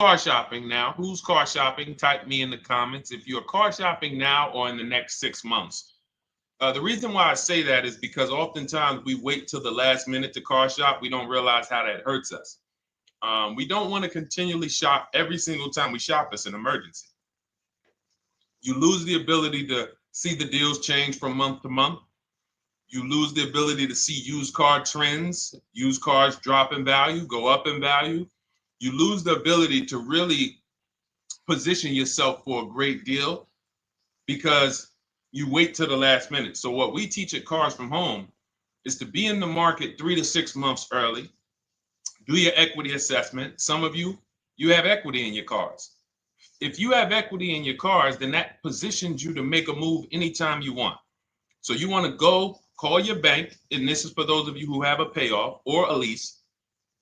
car shopping now? Who's car shopping? Type me in the comments if you're car shopping now or in the next 6 months. The reason why I say that is because oftentimes we wait till the last minute to car shop. We don't realize how that hurts us. We don't want to continually shop every single time we shop. It's an emergency. You lose the ability to see the deals change from month to month. You lose the ability to see used car trends, used cars drop in value, go up in value. You lose the ability to really position yourself for a great deal because you wait till the last minute. So what we teach at Cars from Home is to be in the market 3 to 6 months early. Do your equity assessment. Some of you have equity in your cars. If you have equity in your cars, then that positions you to make a move anytime you want. So you want to go call your bank, and this is for those of you who have a payoff or a lease.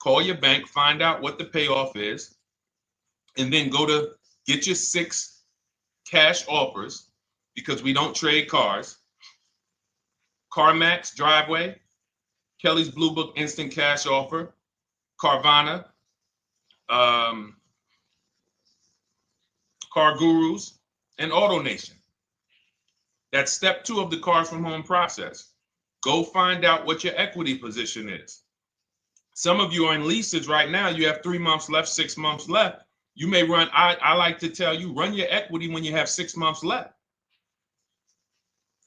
Call your bank, find out what the payoff is, and then go to get your 6 cash offers, because we don't trade cars. CarMax, Driveway, Kelly's Blue Book Instant Cash Offer, Carvana, Car Gurus, and AutoNation. That's step 2 of the Cars from Home process. Go find out what your equity position is. Some of you are in leases right now. You have 3 months left, 6 months left. You may run, I like to tell you, run your equity when you have 6 months left.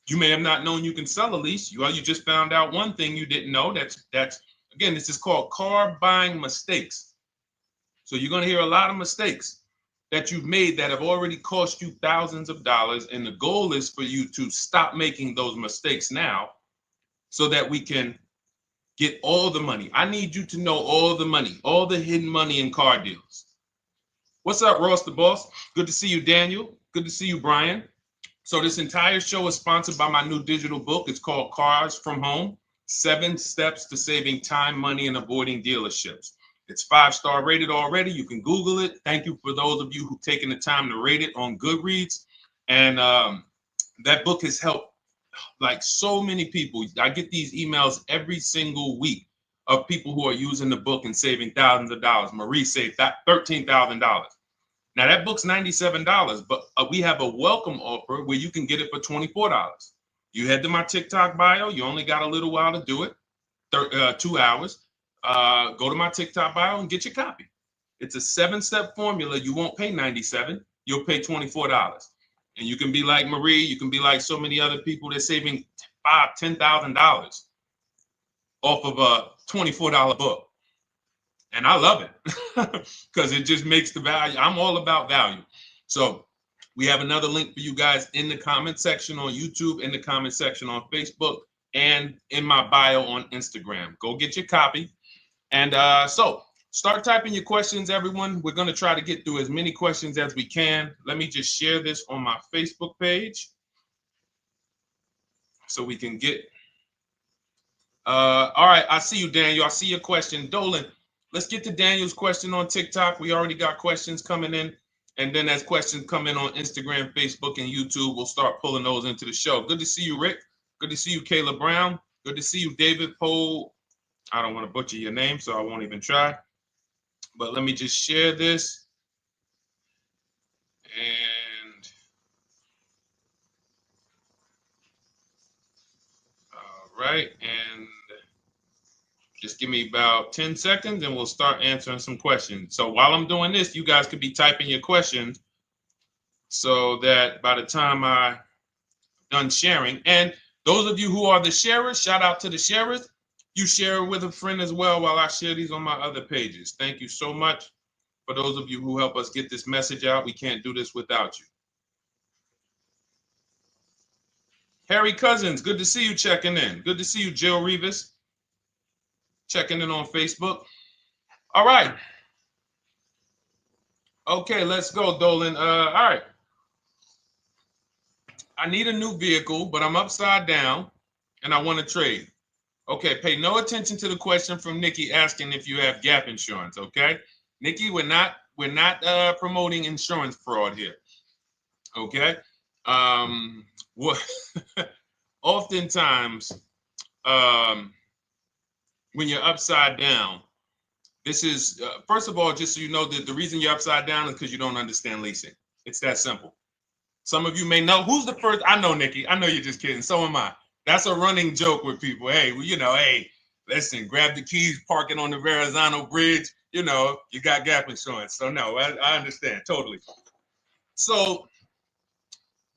You may have not known you can sell a lease. You just found out one thing you didn't know. That's again, this is called car buying mistakes. So you're going to hear a lot of mistakes that you've made that have already cost you thousands of dollars. And the goal is for you to stop making those mistakes now so that we can get all the money. I need you to know all the money, all the hidden money in car deals. What's up, Ross the Boss? Good to see you, Daniel. Good to see you, Brian. So this entire show is sponsored by my new digital book. It's called Cars from Home, 7 Steps to Saving Time, Money, and Avoiding Dealerships. It's 5-star rated already. You can Google it. Thank you for those of you who've taken the time to rate it on Goodreads. And that book has helped like so many people. I get these emails every single week of people who are using the book and saving thousands of dollars. Marie saved $13,000. Now that book's $97, but we have a welcome offer where you can get it for $24. You head to my TikTok bio. You only got a little while to do it, 2 hours. Go to my TikTok bio and get your copy. It's a 7-step formula. You won't pay $97. You'll pay $24. And you can be like Marie. You can be like so many other people. They're saving $5,000, $10,000 off of a $24 book. And I love it because it just makes the value. I'm all about value. So we have another link for you guys in the comment section on YouTube, in the comment section on Facebook, and in my bio on Instagram. Go get your copy. And so start typing your questions, everyone. We're going to try to get through as many questions as we can. Let me just share this on my Facebook page so we can get. All right. I see you, Daniel. I see your question. Dolan, let's get to Daniel's question on TikTok. We already got questions coming in. And then as questions come in on Instagram, Facebook, and YouTube, we'll start pulling those into the show. Good to see you, Rick. Good to see you, Kayla Brown. Good to see you, David Poe. I don't want to butcher your name, so I won't even try. But let me just share this. And all right. And just give me about 10 seconds and we'll start answering some questions. So while I'm doing this, you guys could be typing your questions so that by the time I'm done sharing, and those of you who are the sharers, shout out to the sharers. You share it with a friend as well while I share these on my other pages. Thank you so much for those of you who help us get this message out. We can't do this without you. Harry Cousins, good to see you checking in. Good to see you, Jill Rivas, checking in on Facebook. All right. Okay, let's go, Dolan. All right. I need a new vehicle, but I'm upside down and I want to trade. Okay, pay no attention to the question from Nikki asking if you have gap insurance, okay? Nikki, we're not promoting insurance fraud here, okay? Oftentimes, when you're upside down, This is, first of all, just so you know, that the reason you're upside down is because you don't understand leasing. It's that simple. Some of you may know who's the first. I know, Nikki. I know you're just kidding. So am I. That's a running joke with people. Hey, well, hey, listen, grab the keys, park it on the Verrazano Bridge. You got gap insurance. So no, I understand totally. So,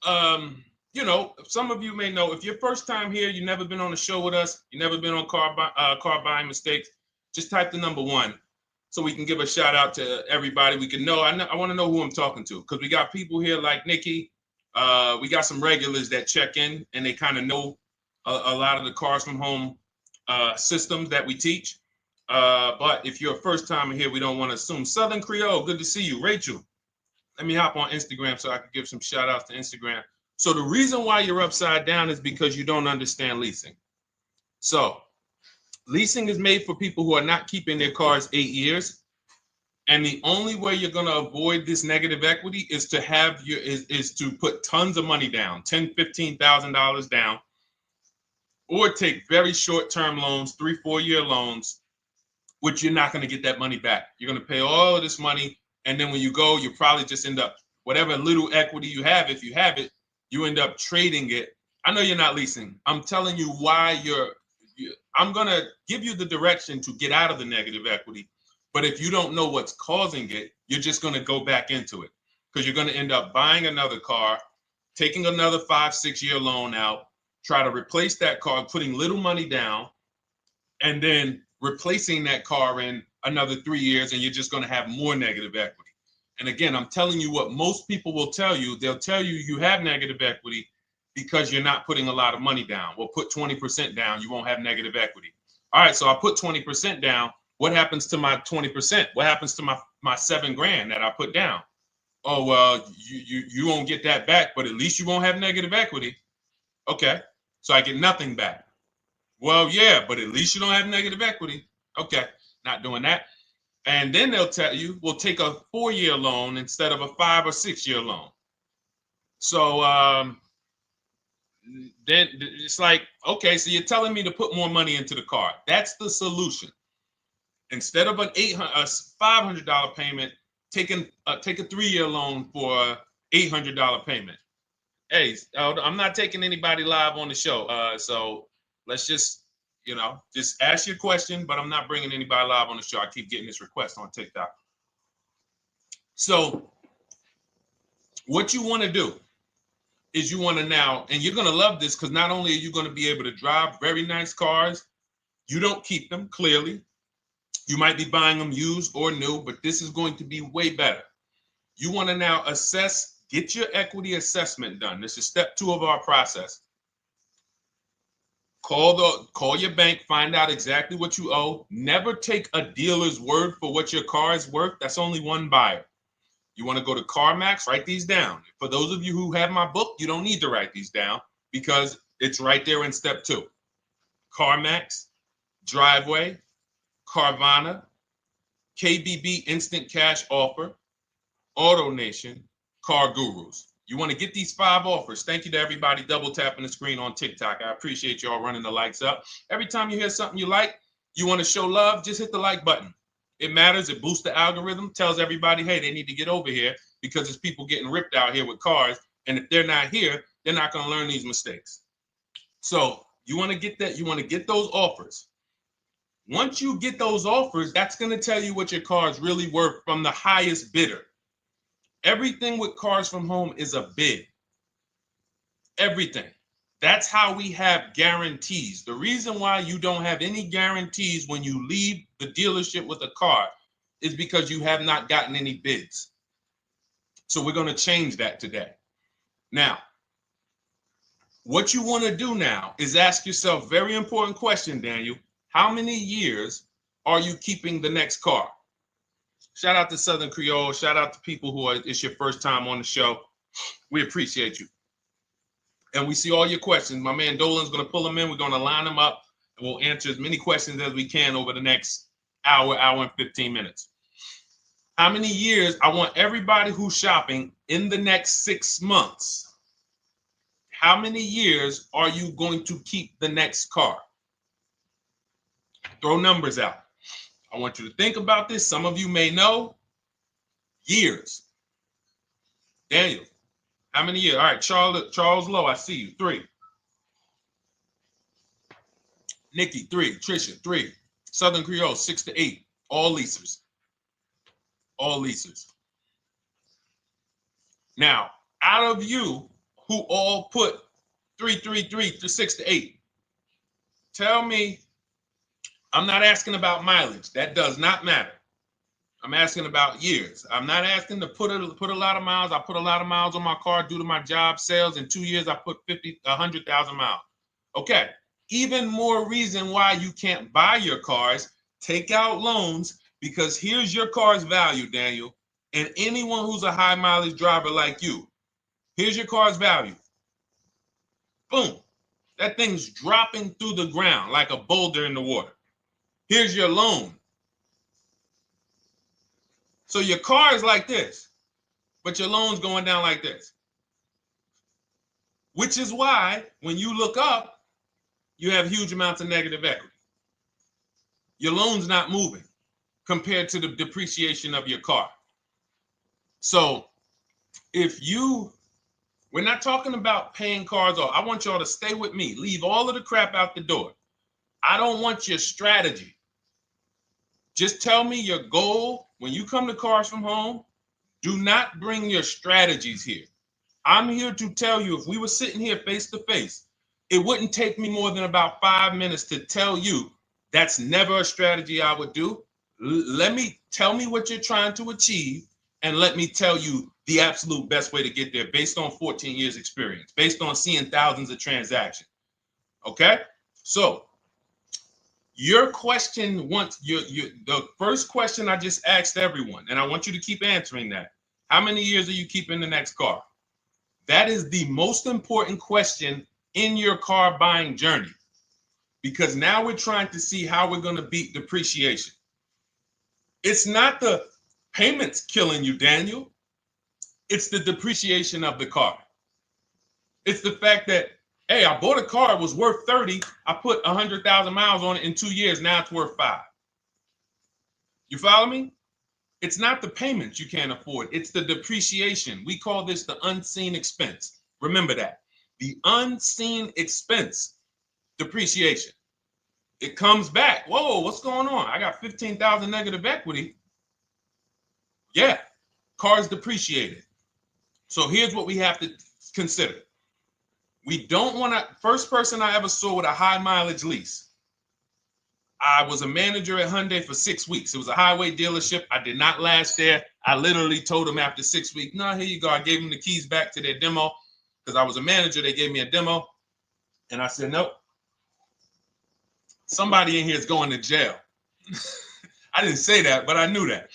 some of you may know, if you're first time here, you've never been on a show with us, you've never been on car buying mistakes, just type the number 1 so we can give a shout out to everybody. We can know. I want to know who I'm talking to, because we got people here like Nikki. We got some regulars that check in and they kind of know a lot of the Cars from Home systems that we teach. But if you're a first timer here, we don't want to assume. Southern Creole, good to see you. Rachel, let me hop on Instagram so I can give some shout outs to Instagram. So the reason why you're upside down is because you don't understand leasing. So leasing is made for people who are not keeping their cars 8 years. And the only way you're going to avoid this negative equity is to is to put tons of money down, $10,000, $15,000 down, or take very short-term loans, 3-4 year loans, which you're not going to get that money back. You're going to pay all of this money, and then when you go, you probably just end up, whatever little equity you have, if you have it, you end up trading it. I know you're not leasing. I'm telling you why I'm going to give you the direction to get out of the negative equity. But if you don't know what's causing it, you're just going to go back into it, because you're going to end up buying another car, taking another 5-6 year loan out, try to replace that car, putting little money down, and then replacing that car in another 3 years, and you're just going to have more negative equity. And again, I'm telling you what most people will tell you. They'll tell you you have negative equity because you're not putting a lot of money down. Well, put 20% down, you won't have negative equity. All right, so I put 20% down. What happens to my 20%? What happens to my $7,000 that I put down? Oh, well, you won't get that back, but at least you won't have negative equity. Okay, so I get nothing back. Well, yeah, but at least you don't have negative equity. Okay, not doing that. And then they'll tell you, we'll take a 4-year loan instead of a 5 or 6 year loan. So then it's like, okay, so you're telling me to put more money into the car. That's the solution. Instead of a $500 payment, take a 3-year loan for a $800 payment. Hey, I'm not taking anybody live on the show. So let's just ask your question, but I'm not bringing anybody live on the show. I keep getting this request on TikTok. So what you want to do is you want to now, and you're going to love this, because not only are you going to be able to drive very nice cars, you don't keep them, clearly. You might be buying them used or new, but this is going to be way better. You want to now assess, get your equity assessment done. This is step 2 of our process. Call your bank, find out exactly what you owe. Never take a dealer's word for what your car is worth. That's only one buyer. You want to go to CarMax, write these down. For those of you who have my book, you don't need to write these down because it's right there in step 2. CarMax, Driveway, Carvana, KBB Instant Cash Offer, AutoNation, Car Gurus. You want to get these 5 offers. Thank you to everybody double tapping the screen on TikTok. I appreciate y'all running the likes up. Every time you hear something you like, you want to show love, just hit the like button. It matters. It boosts the algorithm, tells everybody, hey, they need to get over here because there's people getting ripped out here with cars. And if they're not here, they're not going to learn these mistakes. So you want to get that. You want to get those offers. Once you get those offers, that's going to tell you what your car is really worth from the highest bidder. Everything with Cars from Home is a bid. Everything. That's how we have guarantees. The reason why you don't have any guarantees when you leave the dealership with a car is because you have not gotten any bids. So we're going to change that today. Now, what you want to do now is ask yourself, very important question, Daniel. How many years are you keeping the next car? Shout out to Southern Creole. Shout out to people who it's your first time on the show. We appreciate you. And we see all your questions. My man Dolan's going to pull them in. We're going to line them up, and we'll answer as many questions as we can over the next hour and 15 minutes. How many years? I want everybody who's shopping in the next 6 months. How many years are you going to keep the next car? Throw numbers out. I want you to think about this. Some of you may know. Years. Daniel, how many years? All right, Charles Lowe, I see you. 3. Nikki, 3. Trisha, 3. Southern Creole, 6 to 8. All leasers. All leasers. Now, out of you who all put 3 to 6 to 8, tell me, I'm not asking about mileage. That does not matter. I'm asking about years. I'm not asking to put a lot of miles. I put a lot of miles on my car due to my job sales. In 2 years, I put 100,000 miles. Okay. Even more reason why you can't buy your cars. Take out loans, because here's your car's value, Daniel. And anyone who's a high mileage driver like you, here's your car's value. Boom. That thing's dropping through the ground like a boulder in the water. Here's your loan. So your car is like this, but your loan's going down like this. Which is why when you look up, you have huge amounts of negative equity. Your loan's not moving compared to the depreciation of your car. So we're not talking about paying cars off. I want y'all to stay with me. Leave all of the crap out the door. I don't want your strategy. Just tell me your goal. When you come to Cars from Home, do not bring your strategies here. I'm here to tell you, if we were sitting here face to face, it wouldn't take me more than about 5 minutes to tell you that's never a strategy I would do. Tell me what you're trying to achieve, and let me tell you the absolute best way to get there based on 14 years experience, based on seeing thousands of transactions. Okay? So your question, the first question I just asked everyone, and I want you to keep answering that. How many years are you keeping the next car? That is the most important question in your car buying journey, because now we're trying to see how we're going to beat depreciation. It's not the payments killing you, Daniel. It's the depreciation of the car. It's the fact that, hey, I bought a car, it was worth 30. I put 100,000 miles on it in 2 years. Now it's worth 5. You follow me? It's not the payments you can't afford. It's the depreciation. We call this the unseen expense. Remember that. The unseen expense, depreciation. It comes back. Whoa, what's going on? I got 15,000 negative equity. Yeah, car's depreciated. So here's what we have to consider. We don't want to, first person I ever saw with a high mileage lease. I was a manager at Hyundai for 6 weeks. It was a highway dealership. I did not last there. I literally told them after 6 weeks, no, here you go. I gave them the keys back to their demo because I was a manager. They gave me a demo. And I said, nope. Somebody in here is going to jail. I didn't say that, but I knew that.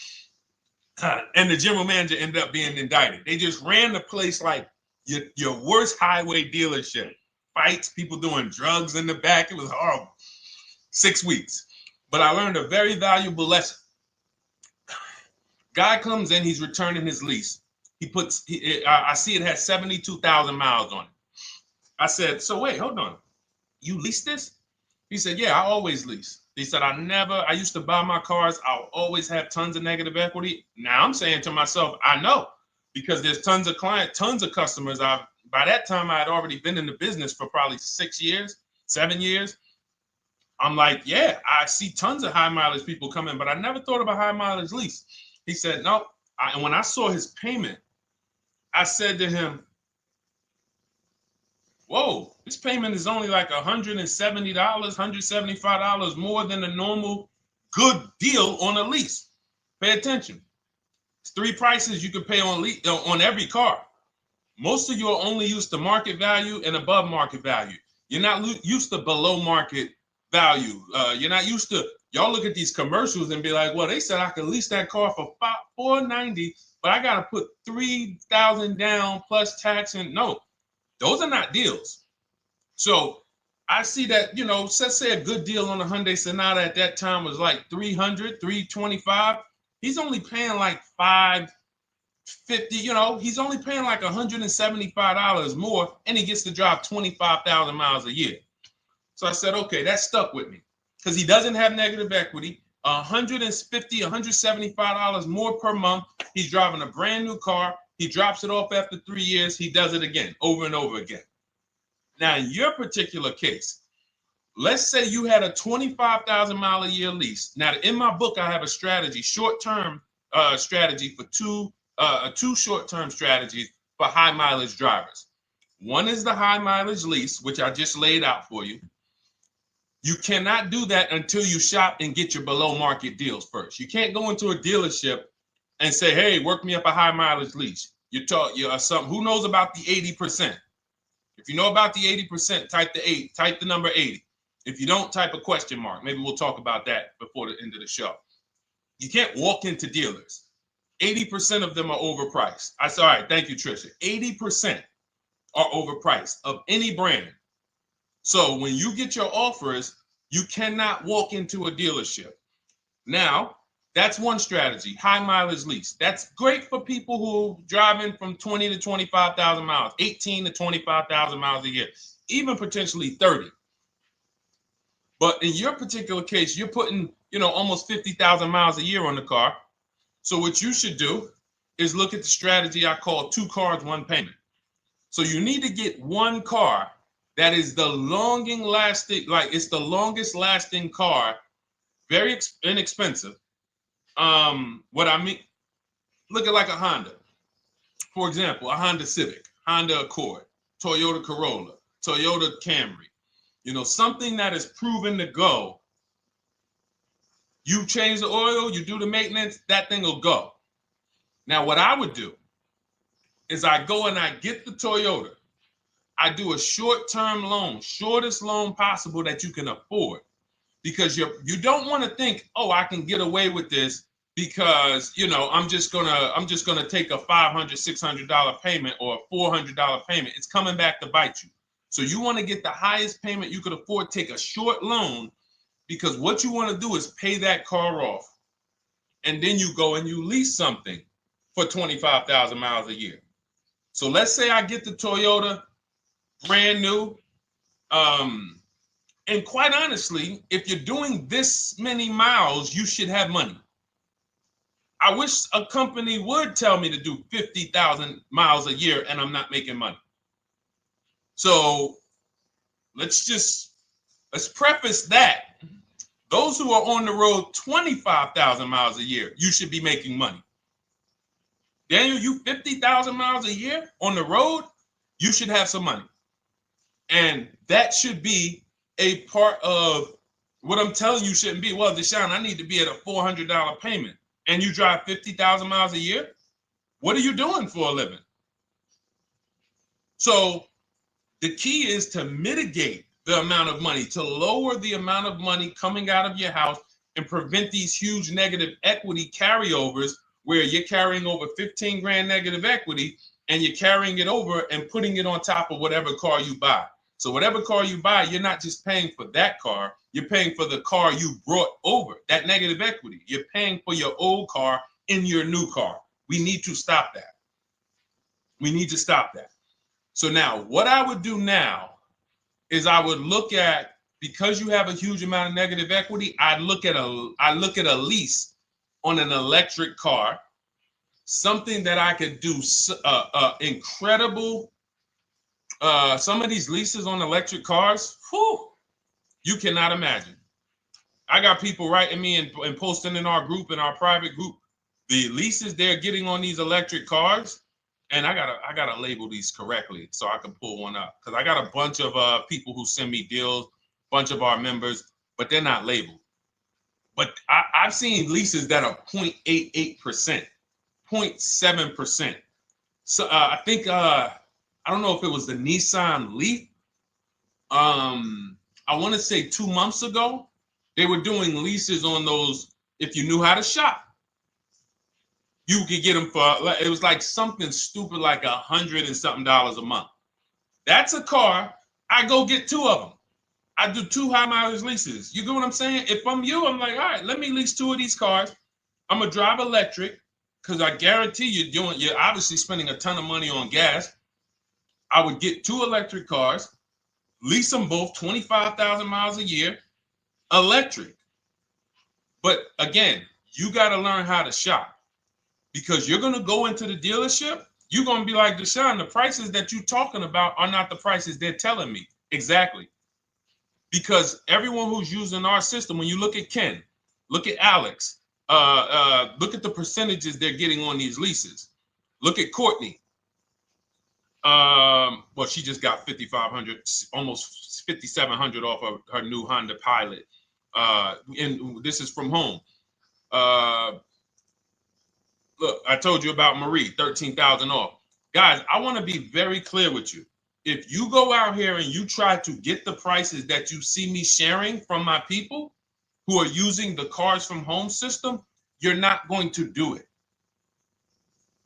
And the general manager ended up being indicted. They just ran the place like your worst highway dealership. Fights, people doing drugs in the back. It was horrible. 6 weeks. But I learned a very valuable lesson. Guy comes in, he's returning his lease. I see it has 72,000 miles on it. I said, so wait, hold on. You leased this? He said, yeah, I always lease. He said, I used to buy my cars. I'll always have tons of negative equity. Now I'm saying to myself, I know, because there's tons of clients, tons of customers. By that time, I had already been in the business for probably 6 years, 7 years. I'm like, yeah, I see tons of high mileage people come in, but I never thought of a high mileage lease. He said, no. And when I saw his payment, I said to him, whoa, this payment is only like $170, $175 more than a normal good deal on a lease. Pay attention. It's 3 prices you can pay on every car. Most of you are only used to market value and above market value. You're not used to below market value. You're not used to, y'all look at these commercials and be like, well, they said I could lease that car for $490, but I got to put $3,000 down plus tax. And no, those are not deals. So I see that, let's say a good deal on a Hyundai Sonata at that time was like $300, $325. He's only paying like $550, he's only paying like $175 more, and he gets to drive 25,000 miles a year. So I said, okay, that stuck with me because he doesn't have negative equity. $150, $175 more per month. He's driving a brand new car. He drops it off after 3 years. He does it again, over and over again. Now, in your particular case, let's say you had a 25,000 mile a year lease. Now, in my book, I have a strategy, short-term strategy for two short-term strategies for high mileage drivers. One is the high mileage lease, which I just laid out for you. You cannot do that until you shop and get your below market deals first. You can't go into a dealership and say, hey, work me up a high mileage lease. You're something. Who knows about the 80%? If you know about the 80%, type the number 80. If you don't, type a question mark. Maybe we'll talk about that before the end of the show. You can't walk into dealers. 80% of them are overpriced. I said, all right, thank you, Trisha. 80% are overpriced of any brand. So when you get your offers, you cannot walk into a dealership. Now, that's one strategy, high mileage lease. That's great for people who are driving from 20 to 25,000 miles, 18 to 25,000 miles a year, even potentially 30. But in your particular case, you're putting, almost 50,000 miles a year on the car. So what you should do is look at the strategy I call 2 cars, 1 payment. So you need to get one car that is the longest lasting car, very inexpensive. What I mean, look at like a Honda. For example, a Honda Civic, Honda Accord, Toyota Corolla, Toyota Camry. Something that is proven to go. You change the oil, you do the maintenance, that thing will go. Now, what I would do is I go and I get the Toyota. I do a short-term loan, shortest loan possible that you can afford, because you don't want to think, oh, I can get away with this because I'm just gonna take a $500, $600 payment or a $400 payment. It's coming back to bite you. So you want to get the highest payment you could afford, take a short loan, because what you want to do is pay that car off, and then you go and you lease something for 25,000 miles a year. So let's say I get the Toyota brand new. And quite honestly, if you're doing this many miles, you should have money. I wish a company would tell me to do 50,000 miles a year and I'm not making money. So let's preface that. Those who are on the road 25,000 miles a year, you should be making money. Daniel, you 50,000 miles a year on the road, you should have some money. And that should be a part of what I'm telling you shouldn't be. Well, Deshone, I need to be at a $400 payment. And you drive 50,000 miles a year? What are you doing for a living? So the key is to mitigate the amount of money, to lower the amount of money coming out of your house and prevent these huge negative equity carryovers where you're carrying over 15 grand negative equity and you're carrying it over and putting it on top of whatever car you buy. So whatever car you buy, you're not just paying for that car, you're paying for the car you brought over, that negative equity. You're paying for your old car in your new car. We need to stop that. We need to stop that. So now what I would do now is I would look at, because you have a huge amount of negative equity, I look at a lease on an electric car, something that I could do incredible. Some of these leases on electric cars, you cannot imagine. I got people writing me and posting in our group, in our private group, the leases they're getting on these electric cars. And I gotta label these correctly so I can pull one up, because I got a bunch of people who send me deals, bunch of our members, but they're not labeled. But I've seen leases that are 0.88%, 0.7%. So I think I don't know if it was the Nissan Leaf. I want to say 2 months ago, they were doing leases on those. If you knew how to shop, you could get them for, it was like something stupid like $100 and something a month. That's a car. I go get 2 of them. I do 2 high mileage leases. You get what I'm saying? If I'm you, I'm like, all right, let me lease 2 of these cars. I'm gonna drive electric, because I guarantee you're obviously spending a ton of money on gas. I would get 2 electric cars, lease them both 25,000 miles a year, electric. But again, you got to learn how to shop, because you're going to go into the dealership. You're going to be like, Deshone, the prices that you're talking about are not the prices they're telling me. Exactly. Because everyone who's using our system, when you look at Ken, look at Alex, look at the percentages they're getting on these leases. Look at Courtney. Well, she just got 5,500, almost 5,700 off of her new Honda Pilot. And this is from home. Look, I told you about Marie, 13,000 off. Guys, I want to be very clear with you. If you go out here and you try to get the prices that you see me sharing from my people who are using the Cars from Home system, you're not going to do it.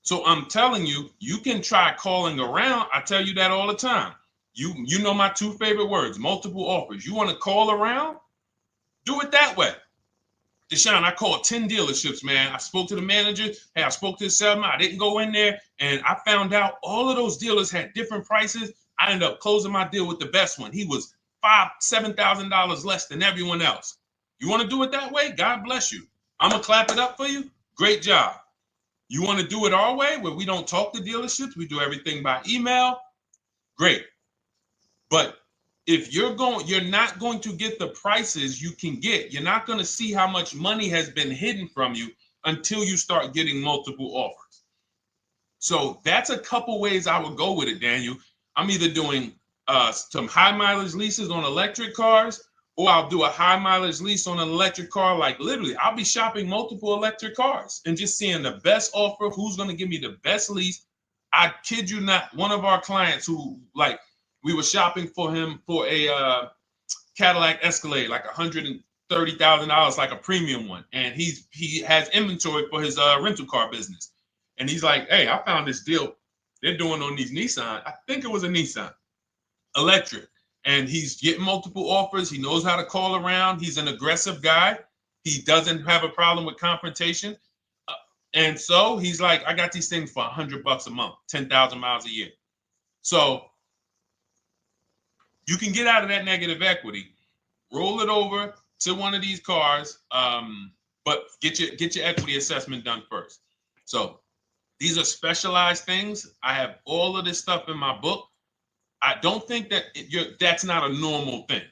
So I'm telling you, you can try calling around. I tell you that all the time. You know my two favorite words, multiple offers. You want to call around? Do it that way. Deshone, I called 10 dealerships, man. I spoke to the manager. Hey, I spoke to the salesman. I didn't go in there, and I found out all of those dealers had different prices. I ended up closing my deal with the best one. He was $7,000 less than everyone else. You want to do it that way? God bless you. I'm going to clap it up for you. Great job. You want to do it our way, where we don't talk to dealerships, we do everything by email? Great. But if you're not going to get the prices you can get. You're not going to see how much money has been hidden from you until you start getting multiple offers. So that's a couple ways I would go with it, Daniel. I'm either doing some high mileage leases on electric cars, or I'll do a high mileage lease on an electric car. Like literally, I'll be shopping multiple electric cars and just seeing the best offer, who's going to give me the best lease. I kid you not, one of our clients who, like, we were shopping for him for a Cadillac Escalade, like $130,000, like a premium one. And he has inventory for his rental car business. And he's like, hey, I found this deal they're doing on these Nissan. I think it was a Nissan electric. And he's getting multiple offers. He knows how to call around. He's an aggressive guy. He doesn't have a problem with confrontation. And so he's like, I got these things for $100 a month, 10,000 miles a year. So you can get out of that negative equity, roll it over to one of these cars, but get your equity assessment done first. So these are specialized things. I have all of this stuff in my book. I don't think that that's not a normal thing.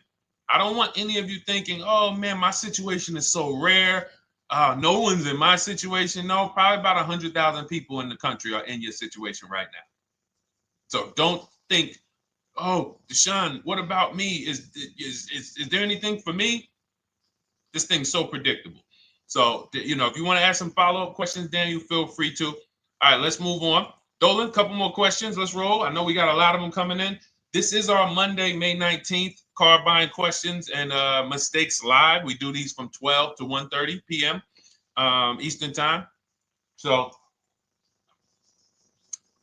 I don't want any of you thinking, oh man, my situation is so rare. No one's in my situation. No, probably about 100,000 people in the country are in your situation right now. So don't think, oh, Deshone, what about me? Is there anything for me? This thing's so predictable. So, if you want to ask some follow-up questions, Daniel, feel free to. All right, let's move on. Dolan, a couple more questions. Let's roll. I know we got a lot of them coming in. This is our Monday, May 19th, car buying questions and mistakes live. We do these from 12 to 1:30 p.m. Eastern time. So,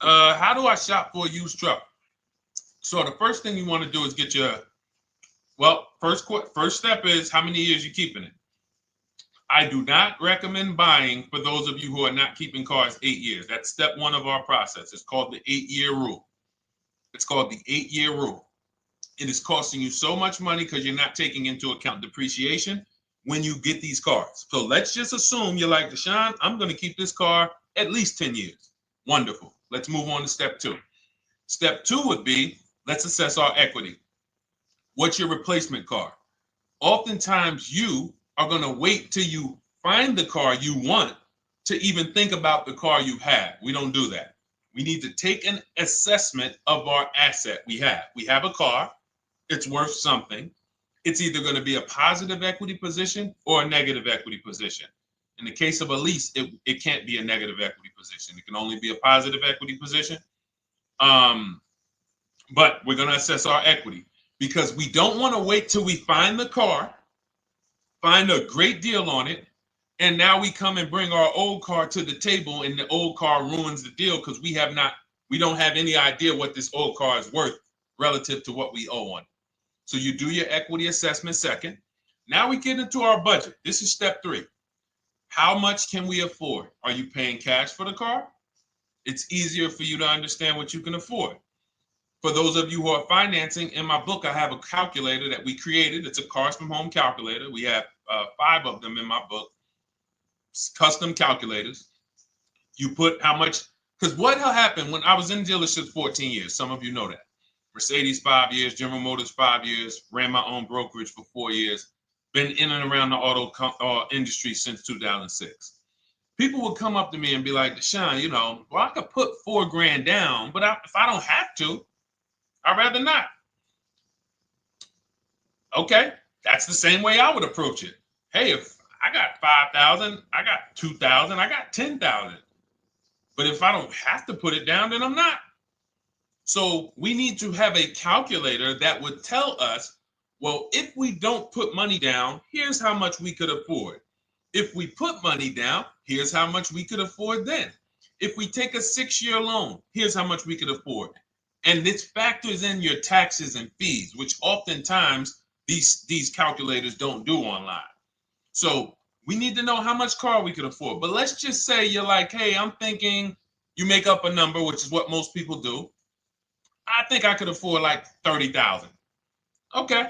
how do I shop for a used truck? So the first thing you want to do is get your, first step is how many years you keeping it. I do not recommend buying for those of you who are not keeping cars 8 years. That's step one of our process. It's called the 8-year rule. It's called the 8-year rule. It is costing you so much money because you're not taking into account depreciation when you get these cars. So let's just assume you're like, Deshone, I'm going to keep this car at least 10 years. Wonderful. Let's move on to step two. Step two would be, let's assess our equity. What's your replacement car? Oftentimes you are going to wait till you find the car you want to even think about the car you have. We don't do that. We need to take an assessment of our asset we have. We have a car. It's worth something. It's either going to be a positive equity position or a negative equity position. In the case of a lease, it can't be a negative equity position. It can only be a positive equity position. But we're going to assess our equity because we don't want to wait till we find the car, find a great deal on it, and now we come and bring our old car to the table and the old car ruins the deal because we don't have any idea what this old car is worth relative to what we owe on it. So you do your equity assessment second. Now we get into our budget. This is step three. How much can we afford? Are you paying cash for the car? It's easier for you to understand what you can afford. For those of you who are financing, in my book, I have a calculator that we created. It's a Cars from Home calculator. We have 5 of them in my book, custom calculators. You put how much, because what happened when I was in dealerships 14 years, some of you know that. Mercedes 5 years, General Motors 5 years, ran my own brokerage for 4 years, been in and around the auto industry since 2006. People would come up to me and be like, Deshone, you know, well, I could put $4,000 down, but if I don't have to, I'd rather not. Okay, that's the same way I would approach it. Hey, if I got 5,000, I got 2,000, I got 10,000. But if I don't have to put it down, then I'm not. So we need to have a calculator that would tell us, well, if we don't put money down, here's how much we could afford. If we put money down, here's how much we could afford then. If we take a 6-year loan, here's how much we could afford. And this factors in your taxes and fees, which oftentimes these calculators don't do online. So we need to know how much car we could afford. But let's just say you're like, hey, I'm thinking, you make up a number, which is what most people do. I think I could afford like 30,000. Okay.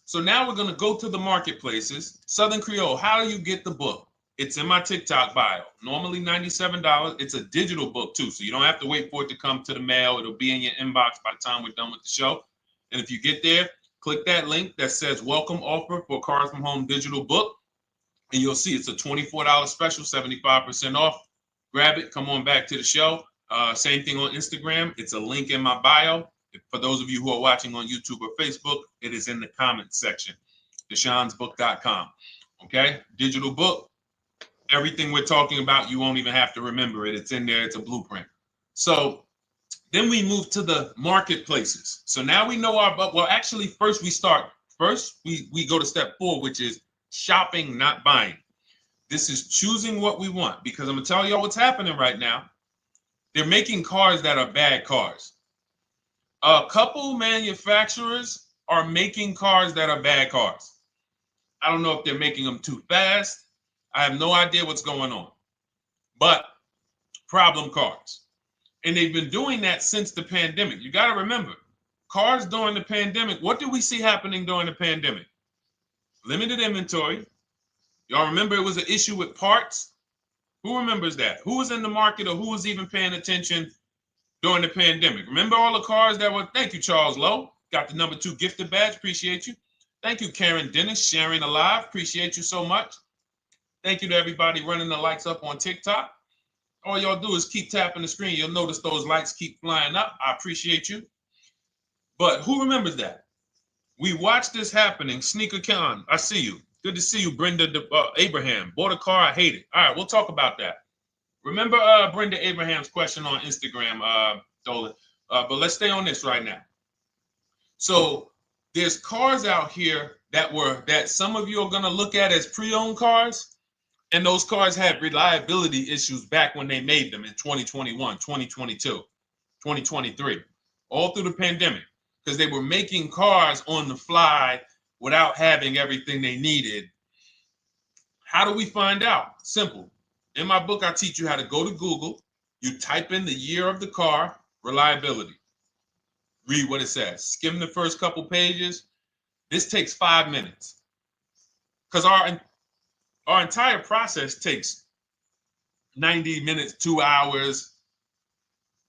So now we're going to go to the marketplaces. Southern Creole, how do you get the book? It's in my TikTok bio. Normally $97. It's a digital book too, so you don't have to wait for it to come to the mail. It'll be in your inbox by the time we're done with the show. And if you get there, click that link that says welcome offer for Cars from Home digital book. And you'll see it's a $24 special, 75% off. Grab it. Come on back to the show. Same thing on Instagram. It's a link in my bio. For those of you who are watching on YouTube or Facebook, it is in the comments section. DeshonesBook.com. Okay? Digital book. Everything we're talking about, you won't even have to remember it. It's in there. It's a blueprint. So then we move to the marketplaces. So now we know well, actually, first we go to step 4, which is shopping, not buying. This is choosing what we want, because I'm going to tell y'all what's happening right now. They're making cars that are bad cars. A couple manufacturers are making cars that are bad cars. I don't know if they're making them too fast. I have no idea what's going on. But problem cars. And they've been doing that since the pandemic. You got to remember, cars during the pandemic, what did we see happening during the pandemic? Limited inventory. Y'all remember it was an issue with parts? Who remembers that? Who was in the market or who was even paying attention during the pandemic? Remember all the cars that were, thank you, Charles Lowe. Got the number 2 gifted badge, appreciate you. Thank you, Karen Dennis, sharing alive, appreciate you so much. Thank you to everybody running the lights up on TikTok. All y'all do is keep tapping the screen. You'll notice those lights keep flying up. I appreciate you. But who remembers that? We watched this happening. Sneaker Con, I see you. Good to see you, Brenda Abraham. Bought a car, I hate it. All right, we'll talk about that. Remember Brenda Abraham's question on Instagram, Dolan. But let's stay on this right now. So there's cars out here that some of you are going to look at as pre-owned cars. And those cars had reliability issues back when they made them in 2021, 2022, 2023, all through the pandemic, because they were making cars on the fly without having everything they needed. How do we find out? Simple. In my book, I teach you how to go to Google. You type in the year of the car, reliability. Read what it says. Skim the first couple pages. This takes 5 minutes. Because our entire process takes 90 minutes, 2 hours.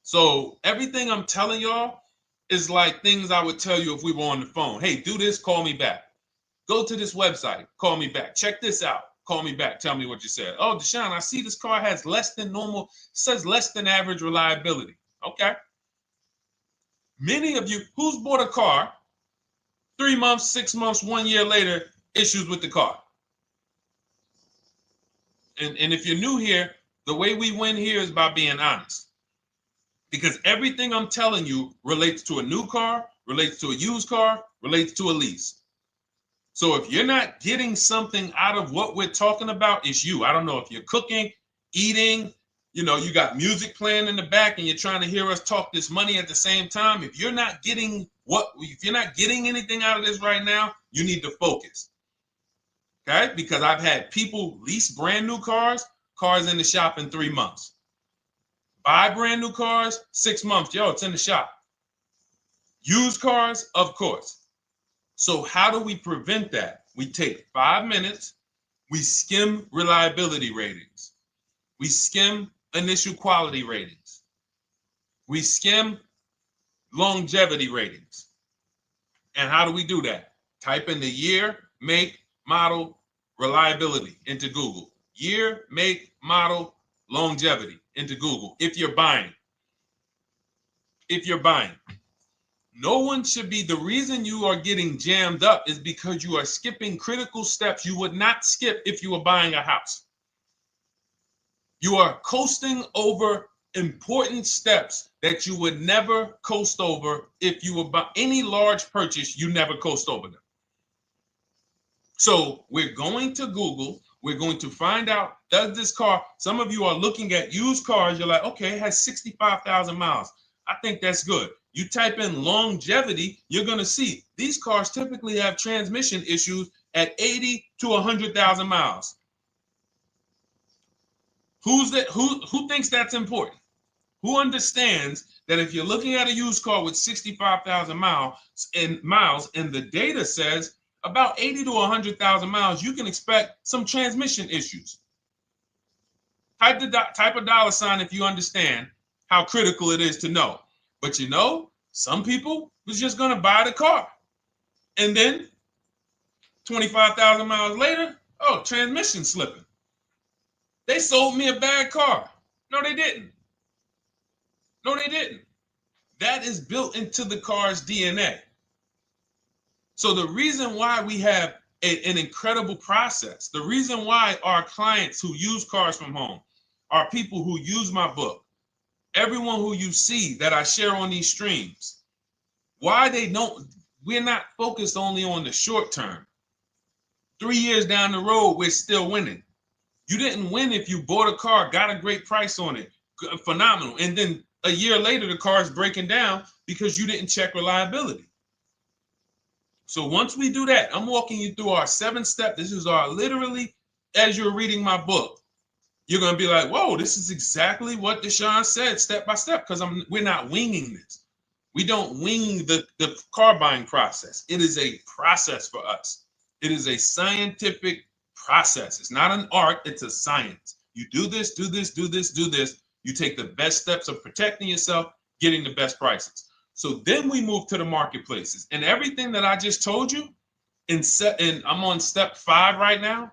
So everything I'm telling y'all is like things I would tell you if we were on the phone. Hey, do this, call me back. Go to this website, call me back. Check this out, call me back. Tell me what you said. Oh, Deshone, I see this car has less than normal, says less than average reliability. Okay. Many of you, who's bought a car 3 months, 6 months, 1 year later, issues with the car? And if you're new here, the way we win here is by being honest. Because everything I'm telling you relates to a new car, relates to a used car, relates to a lease. So if you're not getting something out of what we're talking about, it's you. I don't know if you're cooking, eating, you got music playing in the back and you're trying to hear us talk this money at the same time. If you're not getting anything out of this right now, you need to focus. Okay? Because I've had people lease brand new cars in the shop in 3 months. Buy brand new cars, 6 months. Yo, it's in the shop. Used cars, of course. So how do we prevent that? We take 5 minutes We skim reliability ratings. We skim initial quality ratings. We skim longevity ratings. And how do we do that? Type in the year, make, model, reliability into Google. Year, make, model, longevity into Google. If you're buying. No one should be, the reason you are getting jammed up is because you are skipping critical steps you would not skip if you were buying a house. You are coasting over important steps that you would never coast over if you were buying any large purchase. You never coast over them. So we're going to Google. We're going to find out, does this car, some of you are looking at used cars. You're like, okay, it has 65,000 miles. I think that's good. You type in longevity, you're going to see these cars typically have transmission issues at 80 to 100,000 miles. Who thinks that's important? Who understands that if you're looking at a used car with 65,000 miles and the data says about 80 to 100,000 miles, you can expect some transmission issues. Type a dollar sign if you understand how critical it is to know. But you know, some people was just going to buy the car. And then 25,000 miles later, oh, transmission slipping. They sold me a bad car. No, they didn't. That is built into the car's DNA. So the reason why we have an incredible process, the reason why our clients who use cars from home, are people who use my book, everyone who you see that I share on these streams, we're not focused only on the short term. 3 years down the road, we're still winning. You didn't win if you bought a car, got a great price on it, phenomenal. And then a year later, the car is breaking down because you didn't check reliability. So once we do that, I'm walking you through our 7-step. This is our literally, as you're reading my book, you're going to be like, whoa, this is exactly what Deshone said, step by step, because we're not winging this. We don't wing the car buying process. It is a process for us. It is a scientific process. It's not an art, it's a science. You do this, do this, do this, do this. You take the best steps of protecting yourself, getting the best prices. So then we move to the marketplaces. And everything that I just told you, and I'm on step 5 right now,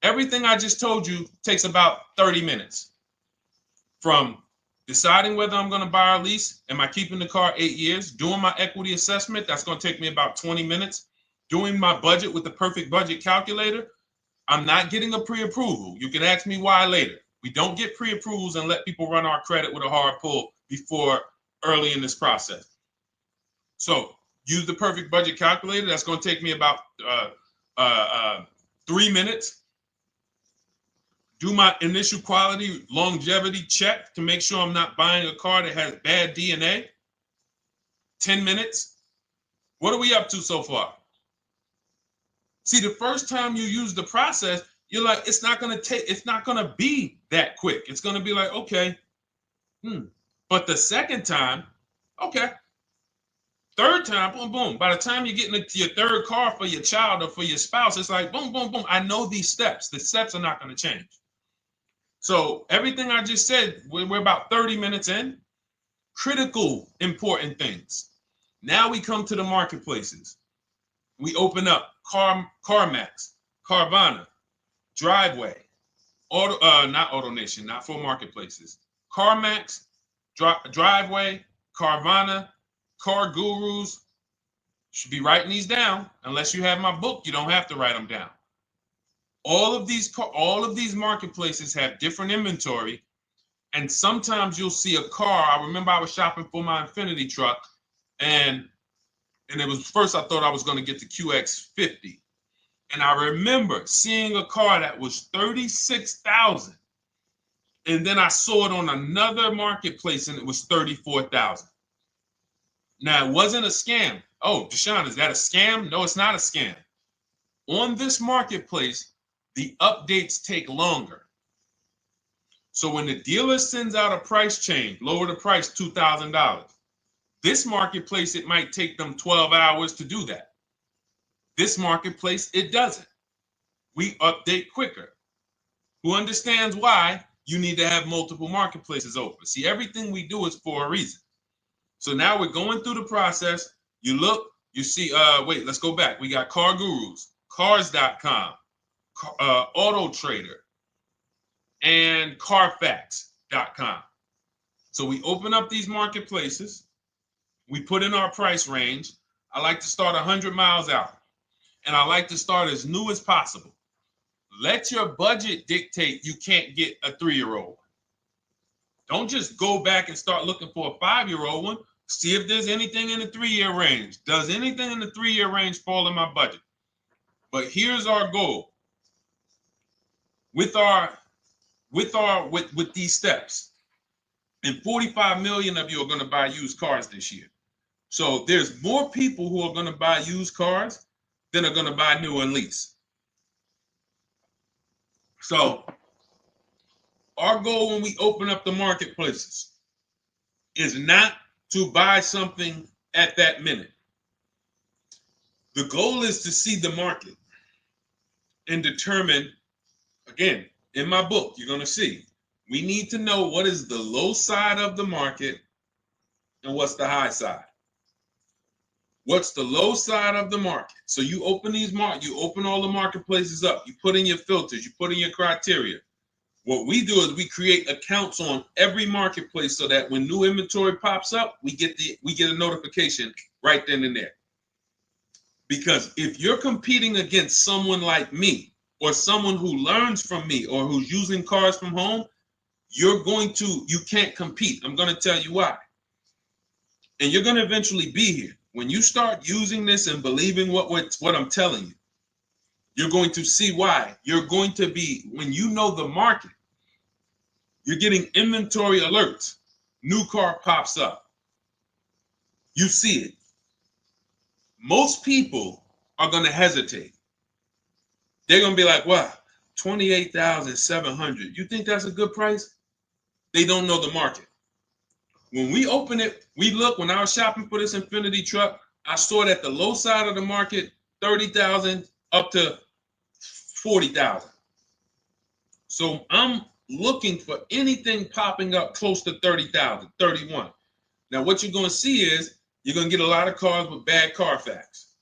everything I just told you takes about 30 minutes. From deciding whether I'm going to buy or lease, am I keeping the car 8 years, doing my equity assessment, that's going to take me about 20 minutes, doing my budget with the perfect budget calculator. I'm not getting a pre-approval. You can ask me why later. We don't get pre-approvals and let people run our credit with a hard pull before early in this process. So use the perfect budget calculator. That's going to take me about 3 minutes. Do my initial quality longevity check to make sure I'm not buying a car that has bad DNA. 10 minutes. What are we up to so far? See, the first time you use the process, you're like, it's not going to be that quick. It's going to be like, okay. But the second time, okay. Third time, boom, boom. By the time you get into your third car for your child or for your spouse, it's like, boom, boom, boom. I know these steps. The steps are not going to change. So everything I just said, we're about 30 minutes in. Critical, important things. Now we come to the marketplaces. We open up CarMax, Carvana, Driveway, not AutoNation, not for marketplaces. CarMax, Driveway, Carvana, Car Gurus. Should be writing these down. Unless you have my book, you don't have to write them down. All of these marketplaces have different inventory, and sometimes you'll see a car. I remember I was shopping for my Infinity truck, and it was first I thought I was going to get the QX50, and I remember seeing a car that was $36,000, and then I saw it on another marketplace, and it was $34,000. Now it wasn't a scam. Oh, Deshone, is that a scam? No, it's not a scam. On this marketplace, the updates take longer. So when the dealer sends out a price change, lower the price $2,000. This marketplace, it might take them 12 hours to do that. This marketplace, it doesn't. we update quicker. Who understands why you need to have multiple marketplaces open? See, everything we do is for a reason. So now we're going through the process. You look, you see, wait, let's go back. We got Car Gurus, Cars.com, Auto Trader, and Carfax.com. So we open up these marketplaces. We put in our price range. I like to start 100 miles out, and I like to start as new as possible. Let your budget dictate you can't get a 3-year-old. Don't just go back and start looking for a 5-year-old one. See if there's anything in the 3-year range. Does anything in the 3-year range fall in my budget? But here's our goal. With these steps, and 45 million of you are going to buy used cars this year. So there's more people who are going to buy used cars than are going to buy new and lease. So our goal when we open up the marketplaces is not to buy something at that minute. The goal is to see the market and determine, again, in my book, you're going to see, we need to know what is the low side of the market and what's the high side. What's the low side of the market? So you open you open all the marketplaces up. You put in your filters. You put in your criteria. What we do is we create accounts on every marketplace so that when new inventory pops up, we get a notification right then and there. Because if you're competing against someone like me or someone who learns from me or who's using cars from home, you can't compete. I'm going to tell you why. And you're going to eventually be here. When you start using this and believing what I'm telling you, you're going to see why. You're going to be, when you know the market, you're getting inventory alerts. New car pops up. You see it. Most people are going to hesitate. They're going to be like, wow, $28,700. You think that's a good price? They don't know the market. When we open it, we look, when I was shopping for this Infiniti truck, I saw it at the low side of the market, 30,000 up to 40,000. So I'm looking for anything popping up close to 30,000, 31. Now, what you're going to see is you're going to get a lot of cars with bad Carfax,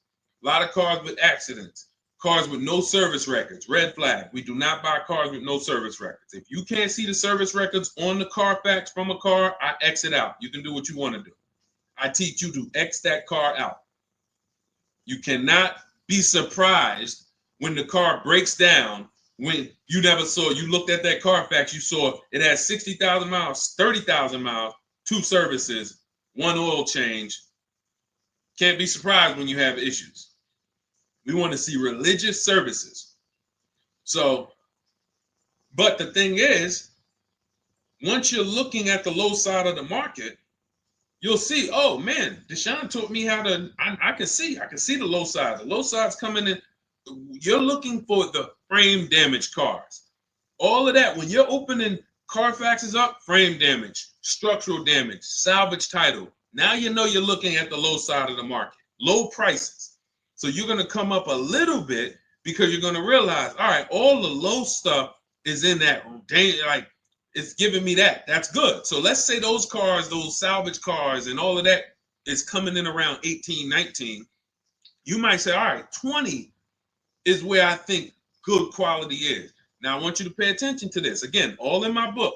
a lot of cars with accidents, cars with no service records, red flag. We do not buy cars with no service records. If you can't see the service records on the Carfax from a car, I exit out. You can do what you want to do. I teach you to X that car out. You cannot be surprised when the car breaks down when you looked at that Carfax, you saw it has 60,000 miles, 30,000 miles, 2 services, 1 oil change. Can't be surprised when you have issues. We want to see religious services. So, but the thing is, once you're looking at the low side of the market, you'll see, oh man, Deshone taught me how to, I can see the low side. The low side's coming in. You're looking for the frame damage cars. All of that, when you're opening Carfaxes up, frame damage, structural damage, salvage title. Now you know you're looking at the low side of the market, low prices. So you're going to come up a little bit because you're going to realize, all right, all the low stuff is in that, like, it's giving me that. That's good. So let's say those cars, those salvage cars and all of that is coming in around 18, 19. You might say, all right, 20 is where I think good quality is. Now I want you to pay attention to this. Again, all in my book.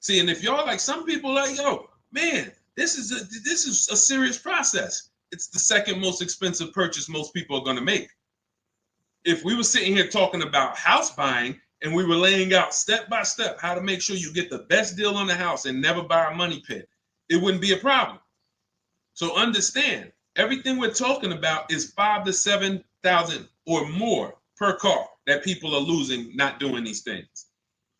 See, and if y'all like, some people like, yo, man, this is a serious process. It's the second most expensive purchase most people are going to make. If we were sitting here talking about house buying and we were laying out step by step how to make sure you get the best deal on the house and never buy a money pit, it wouldn't be a problem. So understand, everything we're talking about is 5,000 to 7,000 or more per car that people are losing not doing these things.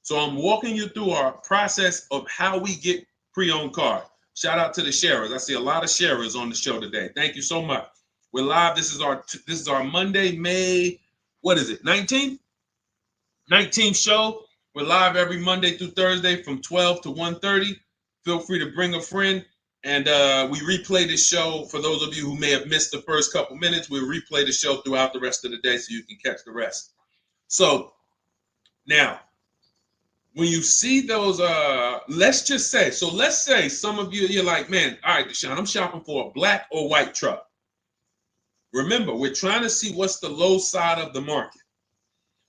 So I'm walking you through our process of how we get pre-owned cars. Shout out to the sharers. I see a lot of sharers on the show today. Thank you so much. We're live. This is our Monday, May, what is it, 19th? 19th show. We're live every Monday through Thursday from 12 to 1:30. Feel free to bring a friend. And we replay the show. For those of you who may have missed the first couple minutes, we'll replay the show throughout the rest of the day so you can catch the rest. So now, when you see those, let's say some of you, you're like, man, all right, Deshone, I'm shopping for a black or white truck. Remember, we're trying to see what's the low side of the market.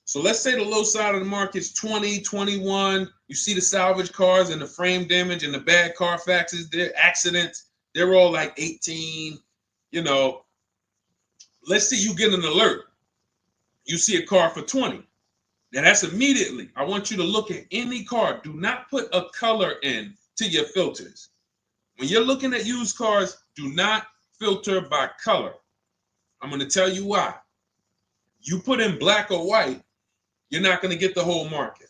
So let's say the low side of the market is 20, 21. You see the salvage cars and the frame damage and the bad Carfaxes, their accidents, they're all like 18. Let's say you get an alert. You see a car for 20. Now that's immediately. I want you to look at any car. Do not put a color in to your filters. When you're looking at used cars, do not filter by color. I'm going to tell you why. You put in black or white, you're not going to get the whole market.